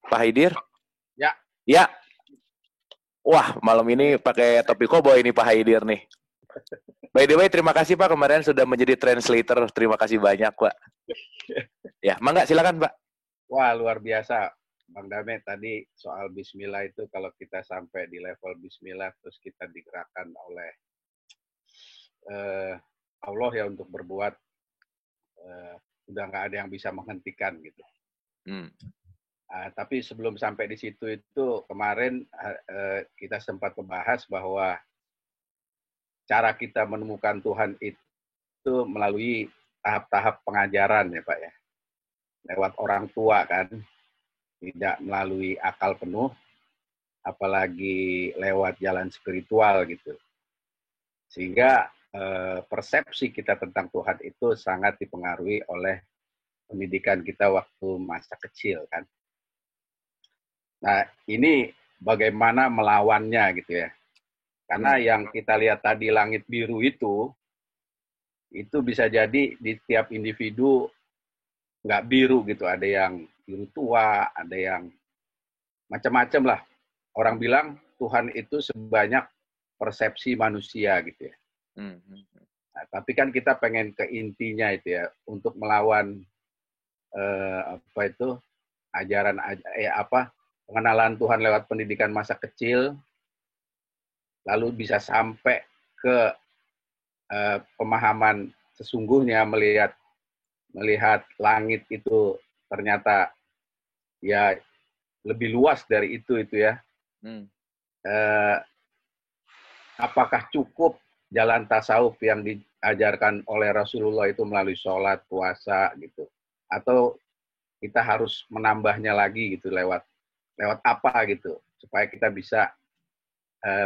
Pak Haidir? Ya. Ya. Wah, malam ini pakai topi koboi ini Pak Haidir nih. By the way, terima kasih Pak kemarin sudah menjadi translator. Terima kasih banyak Pak. Ya, mangga silakan Pak. Wah, luar biasa. Bang Dame tadi soal bismillah itu kalau kita sampai di level bismillah terus kita digerakkan oleh Allah ya untuk berbuat, udah nggak ada yang bisa menghentikan gitu. Hmm. Tapi sebelum sampai di situ itu kemarin kita sempat membahas bahwa cara kita menemukan Tuhan itu melalui tahap-tahap pengajaran ya Pak ya. Lewat orang tua kan, tidak melalui akal penuh, apalagi lewat jalan spiritual gitu. Sehingga persepsi kita tentang Tuhan itu sangat dipengaruhi oleh pendidikan kita waktu masa kecil kan. Nah, ini bagaimana melawannya gitu ya. Karena yang kita lihat tadi langit biru itu bisa jadi di tiap individu nggak biru gitu. Ada yang biru tua, ada yang macam-macam lah. Orang bilang Tuhan itu sebanyak persepsi manusia gitu ya. Nah, tapi kan kita pengen ke intinya itu ya, untuk melawan ajaran pengenalan Tuhan lewat pendidikan masa kecil, lalu bisa sampai ke pemahaman sesungguhnya melihat langit itu ternyata ya lebih luas dari itu ya. Apakah cukup jalan tasawuf yang diajarkan oleh Rasulullah itu melalui sholat, puasa gitu, atau kita harus menambahnya lagi gitu lewat apa gitu supaya kita bisa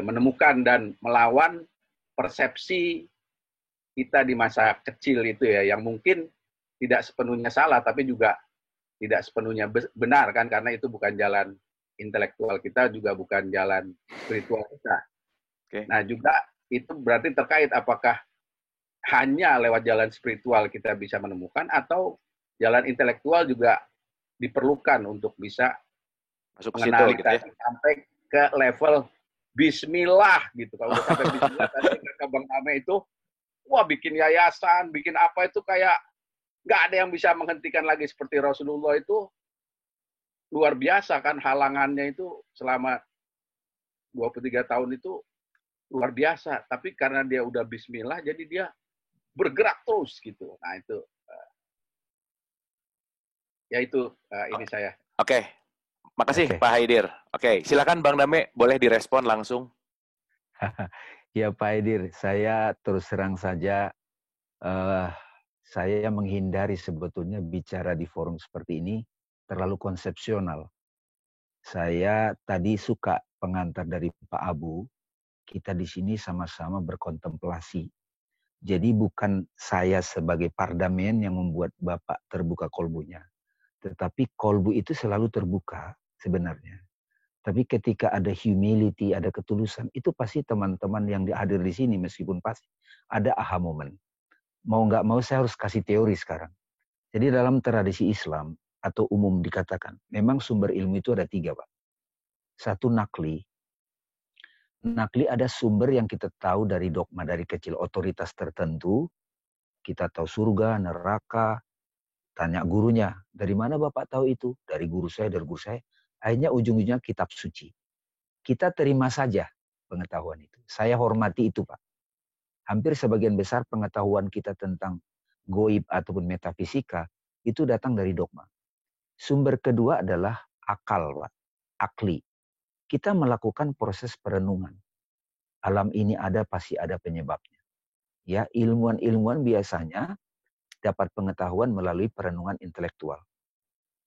menemukan dan melawan persepsi kita di masa kecil itu ya, yang mungkin tidak sepenuhnya salah tapi juga tidak sepenuhnya benar kan, karena itu bukan jalan intelektual kita, juga bukan jalan spiritual kita. Okay. Nah juga itu berarti terkait apakah hanya lewat jalan spiritual kita bisa menemukan atau jalan intelektual juga diperlukan untuk bisa masuk ke situ mengenali gitu ya. Sampai ke level bismillah gitu. Kalau udah sampai bismillah tadi kata Bang Ame itu, wah bikin yayasan, bikin apa itu kayak nggak ada yang bisa menghentikan lagi. Seperti Rasulullah itu luar biasa kan, halangannya itu selama 23 tahun itu luar biasa. Tapi karena dia udah bismillah, jadi dia bergerak terus gitu. Nah itu, ya itu ini saya. Oke, makasih Pak Haidir. Oke, silakan Bang Dame, boleh direspon langsung. Ya Pak Haidir, saya terus terang saja saya menghindari sebetulnya bicara di forum seperti ini terlalu konsepsional. Saya tadi suka pengantar dari Pak Abu, kita di sini sama-sama berkontemplasi. Jadi bukan saya sebagai pardamen yang membuat Bapak terbuka kolbunya. Tetapi kolbu itu selalu terbuka sebenarnya. Tapi ketika ada humility, ada ketulusan, itu pasti teman-teman yang hadir di sini meskipun pasti ada aha moment. Mau nggak mau saya harus kasih teori sekarang. Jadi dalam tradisi Islam atau umum dikatakan, memang sumber ilmu itu ada 3, Pak. 1 nakli. Nakli ada sumber yang kita tahu dari dogma dari kecil, otoritas tertentu. Kita tahu surga, neraka, tanya gurunya. Dari mana Bapak tahu itu? Dari guru saya, dari guru saya. Akhirnya ujung-ujungnya kitab suci. Kita terima saja pengetahuan itu. Saya hormati itu, Pak. Hampir sebagian besar pengetahuan kita tentang goib ataupun metafisika itu datang dari dogma. Sumber kedua adalah akal, Pak. Akli. Kita melakukan proses perenungan. Alam ini ada, pasti ada penyebabnya. Ya, ilmuwan-ilmuwan biasanya dapat pengetahuan melalui perenungan intelektual.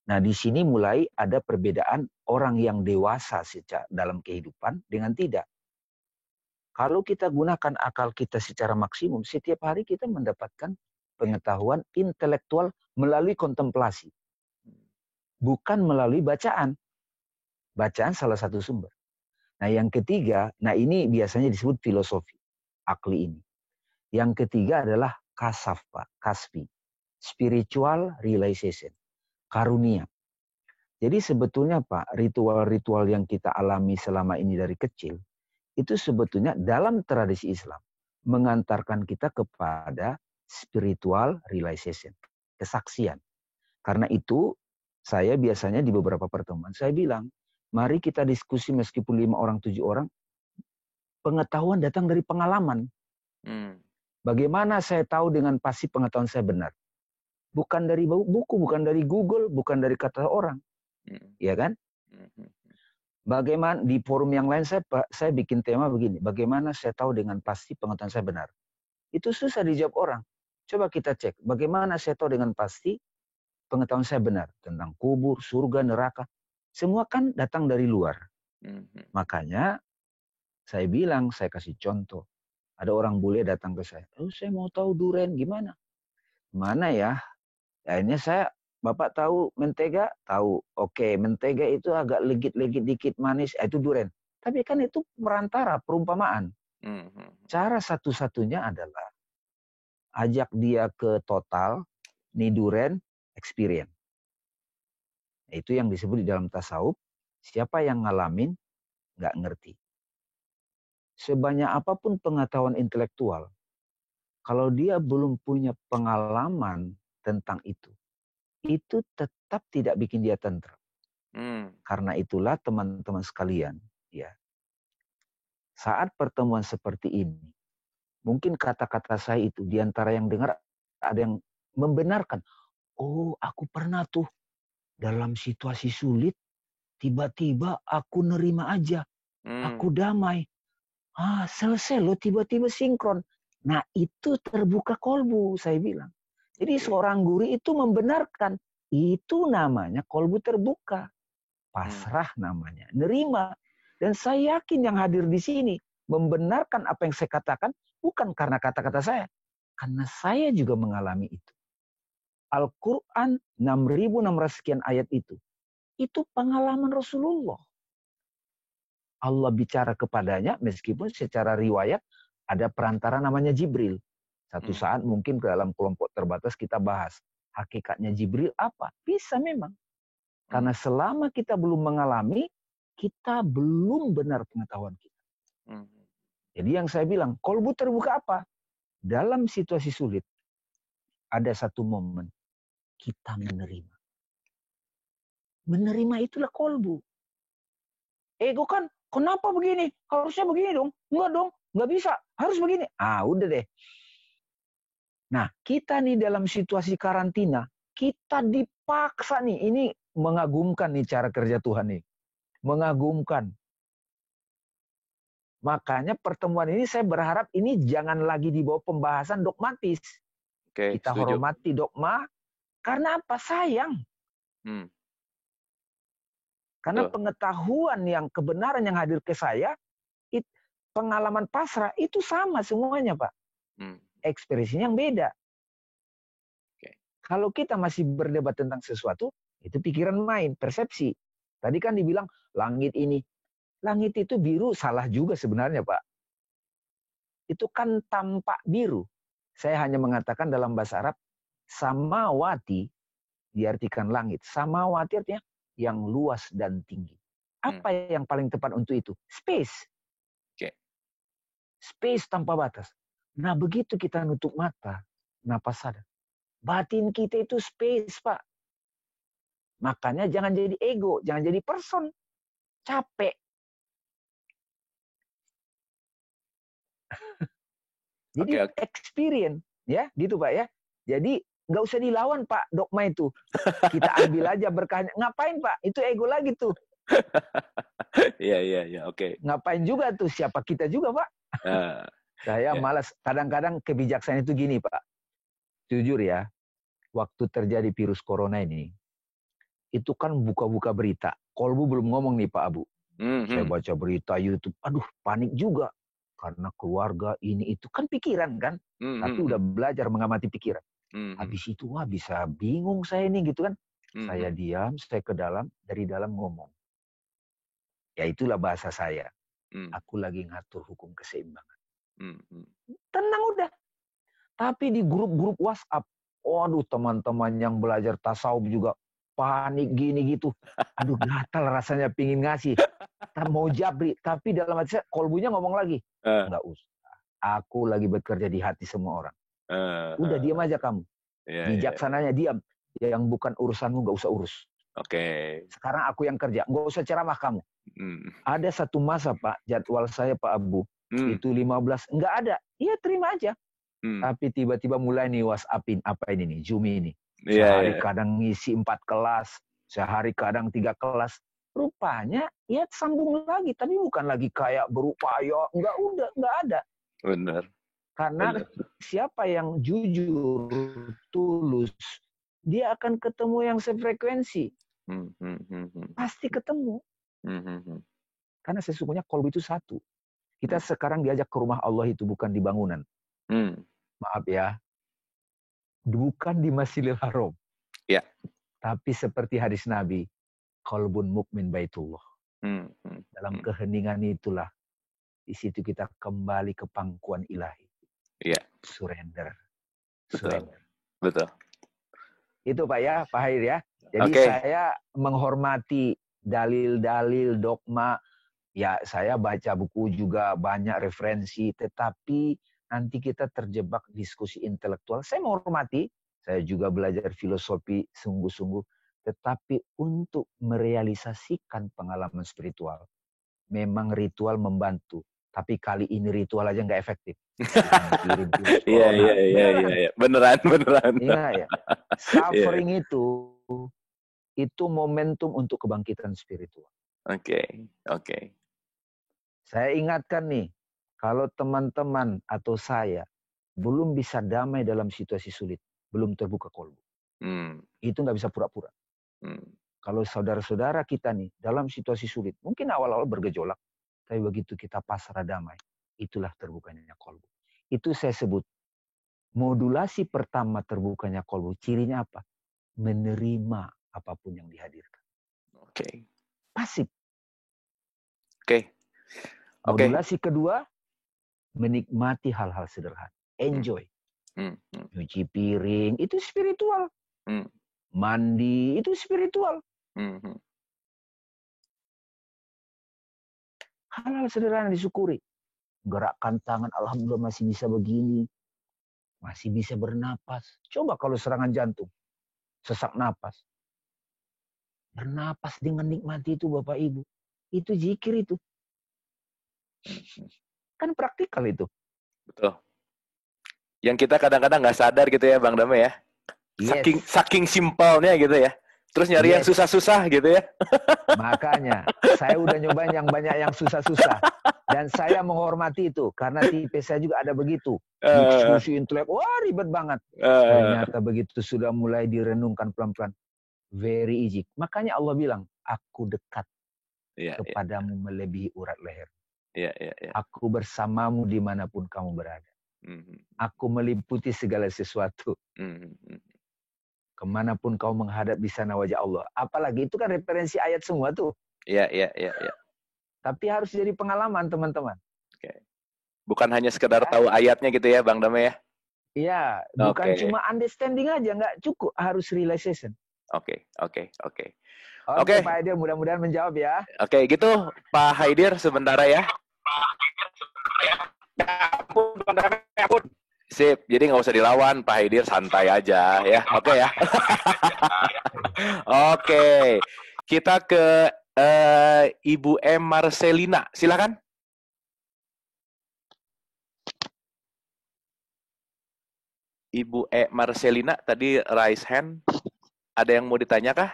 Nah, di sini mulai ada perbedaan orang yang dewasa secara dalam kehidupan dengan tidak. Kalau kita gunakan akal kita secara maksimum, setiap hari kita mendapatkan pengetahuan intelektual melalui kontemplasi. Bukan melalui bacaan. Bacaan salah satu sumber. Nah, yang ketiga, nah ini biasanya disebut filosofi, akli ini. Yang ketiga adalah kasaf, Pak, kasfi. Spiritual realization, karunia. Jadi sebetulnya, Pak, ritual-ritual yang kita alami selama ini dari kecil, itu sebetulnya dalam tradisi Islam mengantarkan kita kepada spiritual realization, kesaksian. Karena itu, saya biasanya di beberapa pertemuan, saya bilang, mari kita diskusi meskipun 5 orang, 7 orang, pengetahuan datang dari pengalaman. Bagaimana saya tahu dengan pasti pengetahuan saya benar? Bukan dari buku, bukan dari Google, bukan dari kata orang. Ya kan? Bagaimana di forum yang lain saya bikin tema begini, bagaimana saya tahu dengan pasti pengetahuan saya benar? Itu susah dijawab orang. Coba kita cek, bagaimana saya tahu dengan pasti pengetahuan saya benar tentang kubur, surga, neraka. Semua kan datang dari luar. Makanya saya bilang, saya kasih contoh. Ada orang bule datang ke saya, saya mau tahu duren gimana? Mana ya? Akhirnya Bapak tahu mentega? Tahu. Oke, mentega itu agak legit-legit dikit manis, itu duren. Tapi kan itu perantara, perumpamaan. Cara satu-satunya adalah ajak dia ke total, nih duren, experience. Itu yang disebut di dalam tasawuf, siapa yang ngalamin, nggak ngerti. Sebanyak apapun pengetahuan intelektual, kalau dia belum punya pengalaman tentang itu tetap tidak bikin dia tentrem. Karena itulah teman-teman sekalian, ya, saat pertemuan seperti ini, mungkin kata-kata saya itu diantara yang dengar ada yang membenarkan. Oh, aku pernah tuh dalam situasi sulit, tiba-tiba aku nerima aja, aku damai. Selesai loh, tiba-tiba sinkron. Nah, itu terbuka kolbu, saya bilang. Jadi seorang guru itu membenarkan. Itu namanya kolbu terbuka. Pasrah namanya. Nerima. Dan saya yakin yang hadir di sini membenarkan apa yang saya katakan bukan karena kata-kata saya. Karena saya juga mengalami itu. Al-Quran 6.600 sekian ayat itu. Itu pengalaman Rasulullah. Allah bicara kepadanya meskipun secara riwayat ada perantara namanya Jibril. Satu saat mungkin ke dalam kelompok terbatas kita bahas. Hakikatnya Jibril apa? Bisa memang. Karena selama kita belum mengalami, kita belum benar pengetahuan kita. Jadi yang saya bilang, kolbu terbuka apa? Dalam situasi sulit, ada satu momen kita menerima. Menerima itulah kolbu. Ego kan, kenapa begini? Harusnya begini dong. Enggak dong, enggak bisa. Harus begini. Udah deh. Nah, kita nih dalam situasi karantina, kita dipaksa nih. Ini mengagumkan nih cara kerja Tuhan nih. Mengagumkan. Makanya pertemuan ini saya berharap ini jangan lagi dibawa pembahasan dogmatis. Kita setuju. hormati dogma karena apa? Sayang. Karena pengetahuan yang kebenaran yang hadir ke saya, pengalaman pasrah itu sama semuanya, Pak. Ekspresinya yang beda. Kalau kita masih berdebat tentang sesuatu, itu pikiran main, persepsi. Tadi kan dibilang langit ini. Langit itu biru, salah juga sebenarnya, Pak. Itu kan tampak biru. Saya hanya mengatakan dalam bahasa Arab, samawati diartikan langit. Samawati artinya yang luas dan tinggi. Apa yang paling tepat untuk itu? Space. Space tanpa batas. Nah, begitu kita nutup mata, napas sadar. Batin kita itu space, Pak. Makanya jangan jadi ego, jangan jadi person. Capek. Jadi experience, ya, gitu Pak ya. Jadi nggak usah dilawan Pak dogma itu. Kita ambil aja berkahnya. Ngapain Pak? Itu ego lagi tuh. Iya, oke. Ngapain juga tuh? Siapa kita juga Pak? Saya malas. Kadang-kadang kebijaksanaan itu gini Pak. Jujur ya, waktu terjadi virus corona ini, itu kan buka-buka berita. Kolbu belum ngomong nih Pak Abu. Saya baca berita YouTube, aduh panik juga. Karena keluarga ini itu kan pikiran kan. Tapi udah belajar mengamati pikiran. Habis itu wah bisa bingung saya ini gitu kan. Saya diam, saya ke dalam, dari dalam ngomong. Ya itulah bahasa saya. Aku lagi ngatur hukum keseimbangan. Tenang udah. Tapi di grup-grup WhatsApp, waduh teman-teman yang belajar tasawuf juga panik gini gitu. Aduh gatal rasanya pingin ngasih. Mau jabri. Tapi dalam hati saya, kolbunya ngomong lagi. Enggak usah. Aku lagi bekerja di hati semua orang. Udah diam aja kamu. Bijaksananya diam. Yang bukan urusanmu nggak usah urus. Sekarang aku yang kerja. Nggak usah ceramah kamu. Ada satu masa Pak, jadwal saya Pak Abu. Itu 15. Nggak ada. Iya terima aja. Tapi tiba-tiba mulai nih WhatsApp-in. Apa ini nih? Zoom ini. Sehari kadang ngisi 4 kelas. Sehari kadang 3 kelas. Rupanya ya sambung lagi. Tapi bukan lagi kayak berupaya. Nggak ada. Benar. Karena siapa yang jujur, tulus, dia akan ketemu yang sefrekuensi. Pasti ketemu. Karena sesungguhnya kolbu itu satu. Kita sekarang diajak ke rumah Allah itu bukan di bangunan. Maaf ya. Bukan di Masjidil Haram. Ya. Tapi seperti hadis Nabi, qalbun mukmin baitullah. Dalam keheningan itulah, di situ kita kembali ke pangkuan ilahi. Iya. Surrender. Betul. Itu Pak ya, Pak Hair ya. Jadi saya menghormati dalil-dalil dogma. Ya saya baca buku juga banyak referensi. Tetapi nanti kita terjebak diskusi intelektual. Saya menghormati. Saya juga belajar filosofi sungguh-sungguh. Tetapi untuk merealisasikan pengalaman spiritual. Memang ritual membantu. Tapi kali ini ritual aja nggak efektif. Iya. Beneran. Iya ya. Suffering itu momentum untuk kebangkitan spiritual. Oke. Saya ingatkan nih, kalau teman-teman atau saya belum bisa damai dalam situasi sulit, belum terbuka kolbu. Itu nggak bisa pura-pura. Kalau saudara-saudara kita nih dalam situasi sulit, mungkin awal-awal bergejolak, tapi begitu kita pasrah damai, itulah terbukanya kolbu. Itu saya sebut modulasi pertama terbukanya kolbu. Cirinya apa? Menerima apapun yang dihadirkan. Pasif. Modulasi kedua, menikmati hal-hal sederhana. Enjoy. Nyuci piring, itu spiritual. Mandi, itu spiritual. Hal-hal sederhana disyukuri. Gerakkan tangan, alhamdulillah masih bisa begini. Masih bisa bernapas. Coba kalau serangan jantung. Sesak napas. Bernapas dengan nikmati itu Bapak Ibu. Itu zikir itu. Kan praktikal itu. Betul. Yang kita kadang-kadang nggak sadar gitu ya Bang Damai ya. Saking simpelnya gitu ya. Terus nyari yang susah-susah gitu ya. Makanya, saya udah nyobain yang banyak yang susah-susah. Dan saya menghormati itu karena tipe saya juga ada begitu. Diskusi intelek, wah ribet banget. Ternyata begitu sudah mulai direnungkan pelan-pelan, very easy. Makanya Allah bilang, aku dekat kepadamu melebihi urat leher. Aku bersamamu dimanapun kamu berada. Aku meliputi segala sesuatu. Kemanapun kau menghadap di sana wajah Allah. Apalagi itu kan referensi ayat semua tuh. Iya. Tapi harus jadi pengalaman teman-teman. Bukan hanya sekedar tahu ayatnya gitu ya Bang Damai ya? Iya, bukan cuma understanding aja, nggak cukup, harus realization. Oke. Oke, Pak Haidir, mudah-mudahan menjawab ya. Oke, gitu Pak Haidir sementara ya. Sip, jadi nggak usah dilawan Pak Haidir, santai aja ya. Oke ya. Oke, kita ke Ibu M. Marcelina, silakan. Ibu E. Marcelina tadi raise hand. Ada yang mau ditanya kah?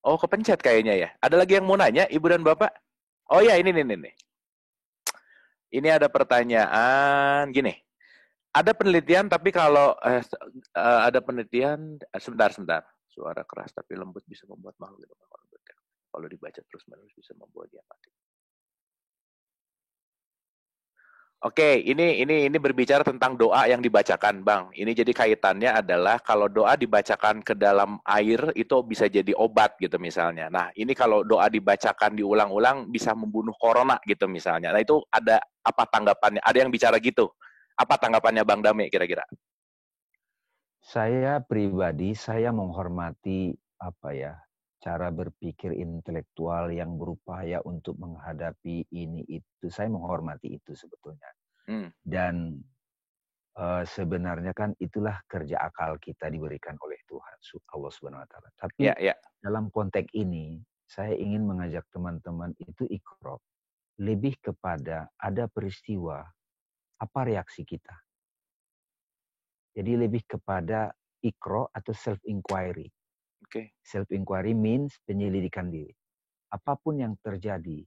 Oh, kepencet kayaknya ya. Ada lagi yang mau nanya, Ibu dan Bapak? Oh ya, ini. Ini ada pertanyaan gini. Ada penelitian, tapi kalau ada penelitian, sebentar. Suara keras tapi lembut bisa membuat makhluk hidup lembut. Kalau dibaca terus-menerus bisa membuat dia mati. Oke, ini berbicara tentang doa yang dibacakan, Bang. Ini jadi kaitannya adalah kalau doa dibacakan ke dalam air itu bisa jadi obat gitu misalnya. Nah, ini kalau doa dibacakan diulang-ulang bisa membunuh corona gitu misalnya. Nah, itu ada apa tanggapannya? Ada yang bicara gitu. Apa tanggapannya Bang Dame kira-kira? Saya pribadi, saya menghormati cara berpikir intelektual yang berupaya untuk menghadapi ini itu. Saya menghormati itu sebetulnya. Dan sebenarnya kan itulah kerja akal kita diberikan oleh Tuhan Allah Subhanahu Wa Taala. Tapi dalam konteks ini saya ingin mengajak teman-teman itu iqra, lebih kepada ada peristiwa, apa reaksi kita. Jadi lebih kepada iqra atau self inquiry. Self inquiry means penyelidikan diri. Apapun yang terjadi,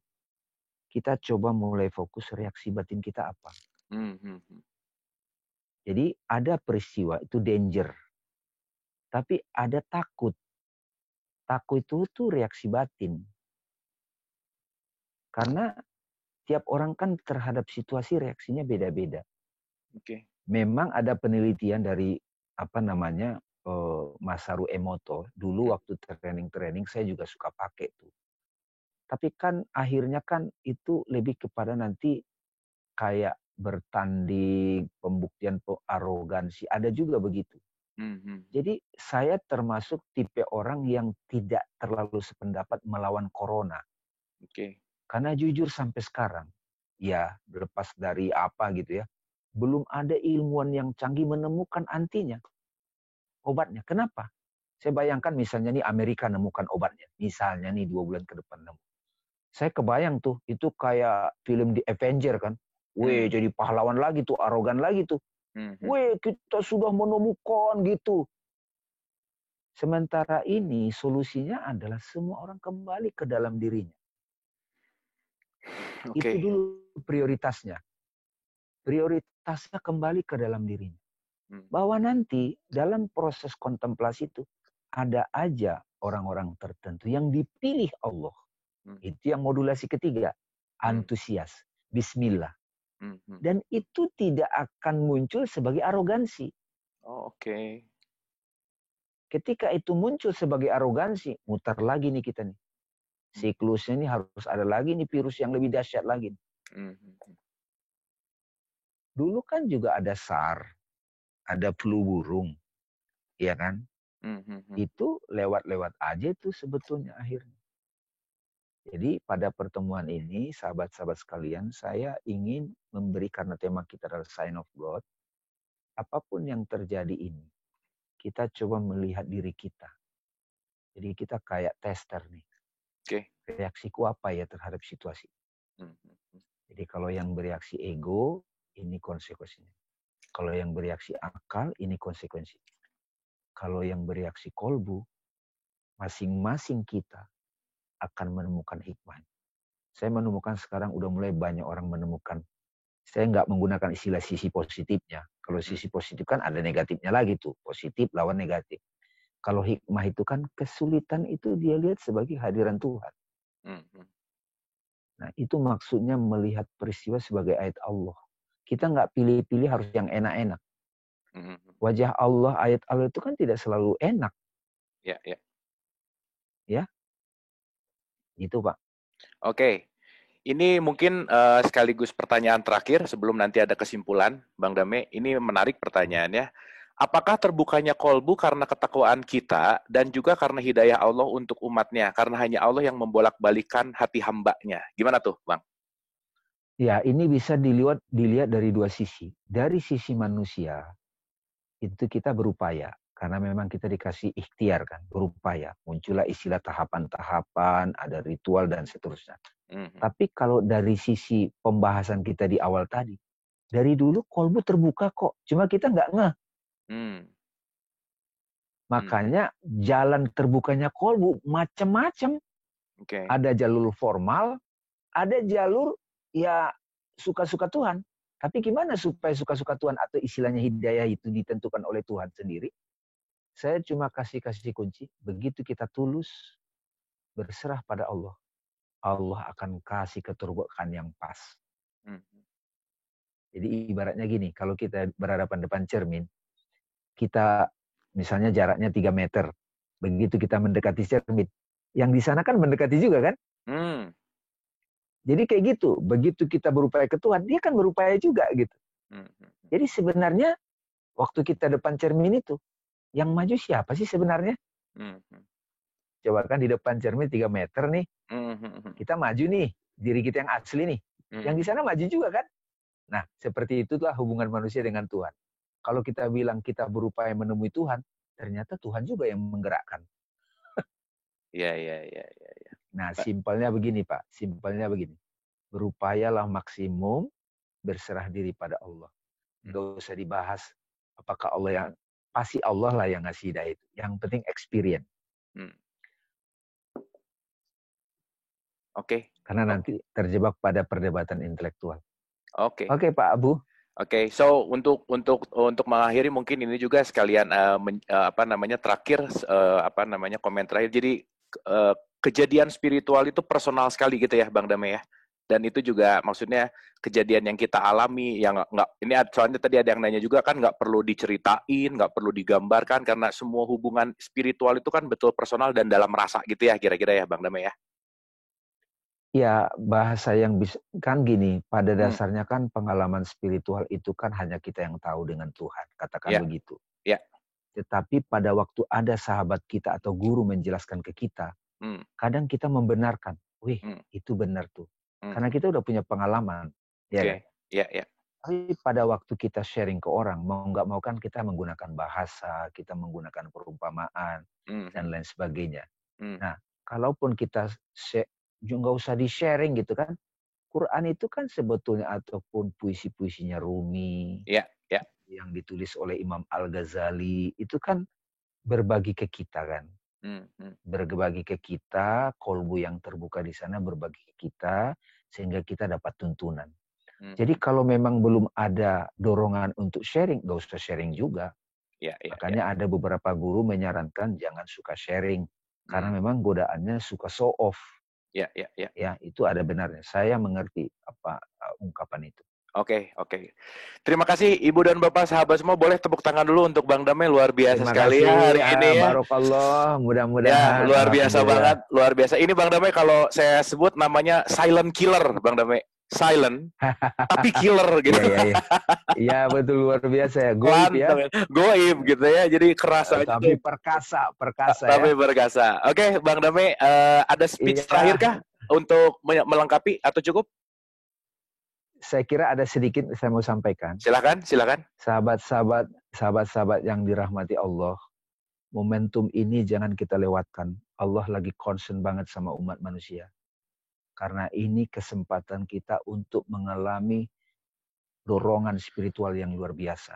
kita coba mulai fokus reaksi batin kita apa. Jadi ada peristiwa itu danger. Tapi ada takut. Takut itu tuh reaksi batin. Karena tiap orang kan terhadap situasi reaksinya beda-beda. Memang ada penelitian dari Masaru Emoto. Dulu waktu training saya juga suka pakai tuh. Tapi kan akhirnya kan itu lebih kepada nanti kayak bertanding, pembuktian arogansi. Ada juga begitu. Jadi saya termasuk tipe orang yang tidak terlalu sependapat melawan corona. Karena jujur sampai sekarang, ya lepas dari apa gitu ya, belum ada ilmuwan yang canggih menemukan antinya, obatnya. Kenapa? Saya bayangkan misalnya nih Amerika nemukan obatnya. Misalnya nih 2 bulan ke depan nemu. Saya kebayang tuh, itu kayak film di Avenger kan. Jadi pahlawan lagi tuh, arogan lagi tuh. Kita sudah menemukan gitu. Sementara ini solusinya adalah semua orang kembali ke dalam dirinya. Itu dulu prioritasnya. Prioritasnya kembali ke dalam dirinya. Bahwa nanti dalam proses kontemplasi itu ada aja orang-orang tertentu yang dipilih Allah. Itu yang modulasi ketiga. Antusias. Bismillah. Dan itu tidak akan muncul sebagai arogansi. Ketika itu muncul sebagai arogansi, mutar lagi nih kita nih. Siklusnya ini harus ada lagi nih virus yang lebih dahsyat lagi. Dulu kan juga ada SARS, ada flu burung, ya kan? Itu lewat-lewat aja tuh sebetulnya akhirnya. Jadi pada pertemuan ini, sahabat-sahabat sekalian, saya ingin memberi, karena tema kita adalah Sign of God, apapun yang terjadi ini, kita coba melihat diri kita. Jadi kita kayak tester nih. Reaksiku apa ya terhadap situasi. Jadi kalau yang bereaksi ego, ini konsekuensinya. Kalau yang bereaksi akal, ini konsekuensinya. Kalau yang bereaksi kolbu, masing-masing kita akan menemukan hikmah. Saya menemukan sekarang udah mulai banyak orang menemukan. Saya nggak menggunakan istilah sisi positifnya. Kalau sisi positif kan ada negatifnya lagi tuh. Positif lawan negatif. Kalau hikmah itu kan kesulitan itu dia lihat sebagai hadiran Tuhan. Nah itu maksudnya melihat peristiwa sebagai ayat Allah. Kita nggak pilih-pilih harus yang enak-enak. Wajah Allah, ayat Allah itu kan tidak selalu enak. Ya, ya. Ya, gitu Pak. Oke. Ini mungkin sekaligus pertanyaan terakhir sebelum nanti ada kesimpulan, Bang Dame. Ini menarik pertanyaannya. Apakah terbukanya kolbu karena ketakwaan kita dan juga karena hidayah Allah untuk umatnya? Karena hanya Allah yang membolak-balikan hati hambanya. Gimana tuh, Bang? Ya, ini bisa dilihat dari dua sisi. Dari sisi manusia, itu kita berupaya. Karena memang kita dikasih ikhtiar kan, berupaya. Muncullah istilah tahapan-tahapan, ada ritual dan seterusnya. Tapi kalau dari sisi pembahasan kita di awal tadi, dari dulu kolbu terbuka kok, cuma kita nggak ngeh. Makanya jalan terbukanya kolbu macam-macam. Ada jalur formal, ada jalur ya suka-suka Tuhan. Tapi gimana supaya suka-suka Tuhan atau istilahnya hidayah itu ditentukan oleh Tuhan sendiri? Saya cuma kasih kunci. Begitu kita tulus berserah pada Allah, Allah akan kasih keterbukaan yang pas. Jadi ibaratnya gini, kalau kita berhadapan depan cermin, kita misalnya jaraknya 3 meter. Begitu kita mendekati cermin, yang di sana kan mendekati juga kan? Jadi kayak gitu, begitu kita berupaya ke Tuhan, dia kan berupaya juga gitu. Jadi sebenarnya waktu kita depan cermin itu, yang maju siapa sih sebenarnya? Coba kan di depan cermin 3 meter nih, kita maju nih, diri kita yang asli nih. Yang di sana maju juga kan? Nah, seperti itulah hubungan manusia dengan Tuhan. Kalau kita bilang kita berupaya menemui Tuhan, ternyata Tuhan juga yang menggerakkan. Iya. Nah, simpelnya begini Pak, simpelnya begini. Berupayalah maksimum berserah diri pada Allah. Nggak usah dibahas apakah Allah yang, pasti Allah lah yang ngasih hidayah itu. Yang penting experience. Oke. Karena nanti terjebak pada perdebatan intelektual. Oke. Oke Pak Abu. Oke, so untuk mengakhiri mungkin ini juga sekalian terakhir komen terakhir. Jadi kejadian spiritual itu personal sekali gitu ya, Bang Dame ya. Dan itu juga maksudnya kejadian yang kita alami yang soalnya tadi ada yang nanya juga kan nggak perlu diceritain, nggak perlu digambarkan karena semua hubungan spiritual itu kan betul personal dan dalam rasa gitu ya kira-kira ya, Bang Dame ya. Ya, bahasa yang bisa kan gini, pada dasarnya kan pengalaman spiritual itu kan hanya kita yang tahu dengan Tuhan, katakan begitu. Ya. Tetapi pada waktu ada sahabat kita atau guru menjelaskan ke kita, kadang kita membenarkan, wih, itu benar tuh. Karena kita udah punya pengalaman, ya kan? Iya. Tapi pada waktu kita sharing ke orang, mau nggak mau kan kita menggunakan bahasa, kita menggunakan perumpamaan, dan lain sebagainya. Nah, kalaupun kita nggak usah di-sharing gitu kan. Quran itu kan sebetulnya ataupun puisi-puisinya Rumi. Yang ditulis oleh Imam Al-Ghazali. Itu kan berbagi ke kita kan. Berbagi ke kita, kolbu yang terbuka di sana berbagi ke kita. Sehingga kita dapat tuntunan. Jadi kalau memang belum ada dorongan untuk sharing, nggak usah sharing juga. Makanya ada beberapa guru menyarankan jangan suka sharing. Karena memang godaannya suka show off. Ya, itu ada benarnya. Saya mengerti apa ungkapan itu. Oke. Terima kasih Ibu dan Bapak sahabat semua. Boleh tepuk tangan dulu untuk Bang Dame, luar biasa sekali ya hari ini ya. Barokallah, mudah-mudahan. Ya, luar biasa banget, luar biasa. Ini Bang Dame kalau saya sebut namanya silent killer, Bang Dame. Silent, tapi killer gitu. Iya, betul, luar biasa ya. Goib ya. Goib gitu ya, jadi kerasa. Tapi perkasa tapi perkasa. Oke, Bang Dame, ada speech terakhir kah untuk melengkapi atau cukup? Saya kira ada sedikit saya mau sampaikan. Silakan. Sahabat-sahabat yang dirahmati Allah, momentum ini jangan kita lewatkan. Allah lagi concern banget sama umat manusia. Karena ini kesempatan kita untuk mengalami dorongan spiritual yang luar biasa.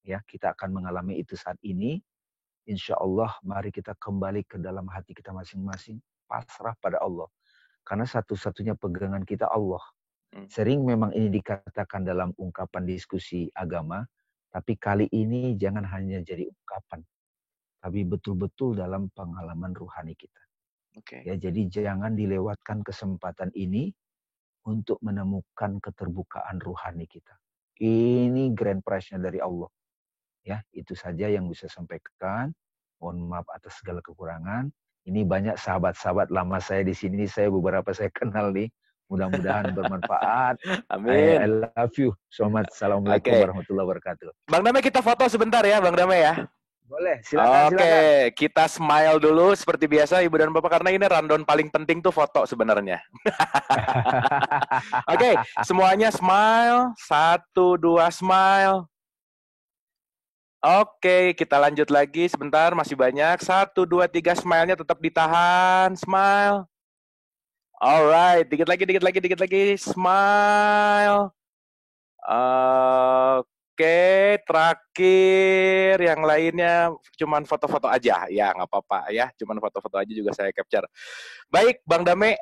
Ya, kita akan mengalami itu saat ini. Insya Allah, mari kita kembali ke dalam hati kita masing-masing, pasrah pada Allah. Karena satu-satunya pegangan kita Allah. Hmm. Sering memang ini dikatakan dalam ungkapan diskusi agama, tapi kali ini jangan hanya jadi ungkapan, tapi betul-betul dalam pengalaman ruhani kita. Oke. Ya, jadi jangan dilewatkan kesempatan ini untuk menemukan keterbukaan ruhani kita. Ini grand prize-nya dari Allah. Ya, itu saja yang bisa saya sampaikan. Mohon maaf atas segala kekurangan. Ini banyak sahabat-sahabat lama saya di sini, beberapa saya kenal nih. Mudah-mudahan bermanfaat. Amin. I love you so much. Assalamualaikum warahmatullahi wabarakatuh. Bang Damai, kita foto sebentar ya, Bang Damai ya. Boleh, silakan. Oke, kita smile dulu seperti biasa Ibu dan Bapak, karena ini rundown paling penting tuh foto sebenarnya. Oke, semuanya smile. 1, 2, smile. Oke, kita lanjut lagi sebentar, masih banyak. 1, 2, 3, smile-nya tetap ditahan. Smile. Alright, dikit lagi. Smile. Oke, terakhir yang lainnya cuman foto-foto aja. Ya, nggak apa-apa ya, cuman foto-foto aja juga saya capture. Baik, Bang Dame,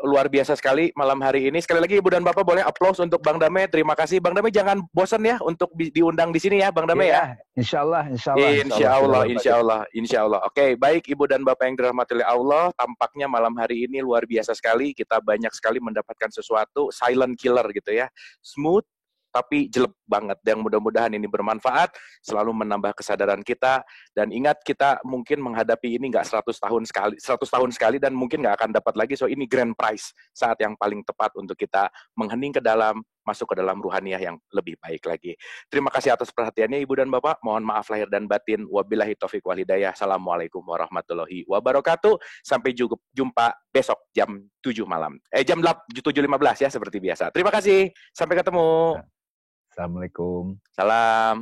luar biasa sekali malam hari ini. Sekali lagi Ibu dan Bapak boleh applause untuk Bang Dame. Terima kasih. Bang Dame jangan bosan ya untuk diundang di sini ya, Bang Dame ya. Insya Allah. Oke, baik Ibu dan Bapak yang dirahmati oleh Allah, tampaknya malam hari ini luar biasa sekali. Kita banyak sekali mendapatkan sesuatu, silent killer gitu ya. Smooth, tapi jelek banget. Dan mudah-mudahan ini bermanfaat, selalu menambah kesadaran kita. Dan ingat, kita mungkin menghadapi ini nggak 100 tahun sekali, dan mungkin nggak akan dapat lagi. So ini grand prize, saat yang paling tepat untuk kita menghening ke dalam, masuk ke dalam ruhaniyah yang lebih baik lagi. Terima kasih atas perhatiannya Ibu dan Bapak. Mohon maaf lahir dan batin. Wabillahi taufiq wal hidayah. Assalamualaikum warahmatullahi wabarakatuh. Sampai jumpa besok jam 7 malam. Jam 7.15 ya, seperti biasa. Terima kasih. Sampai ketemu. Assalamualaikum. Salam.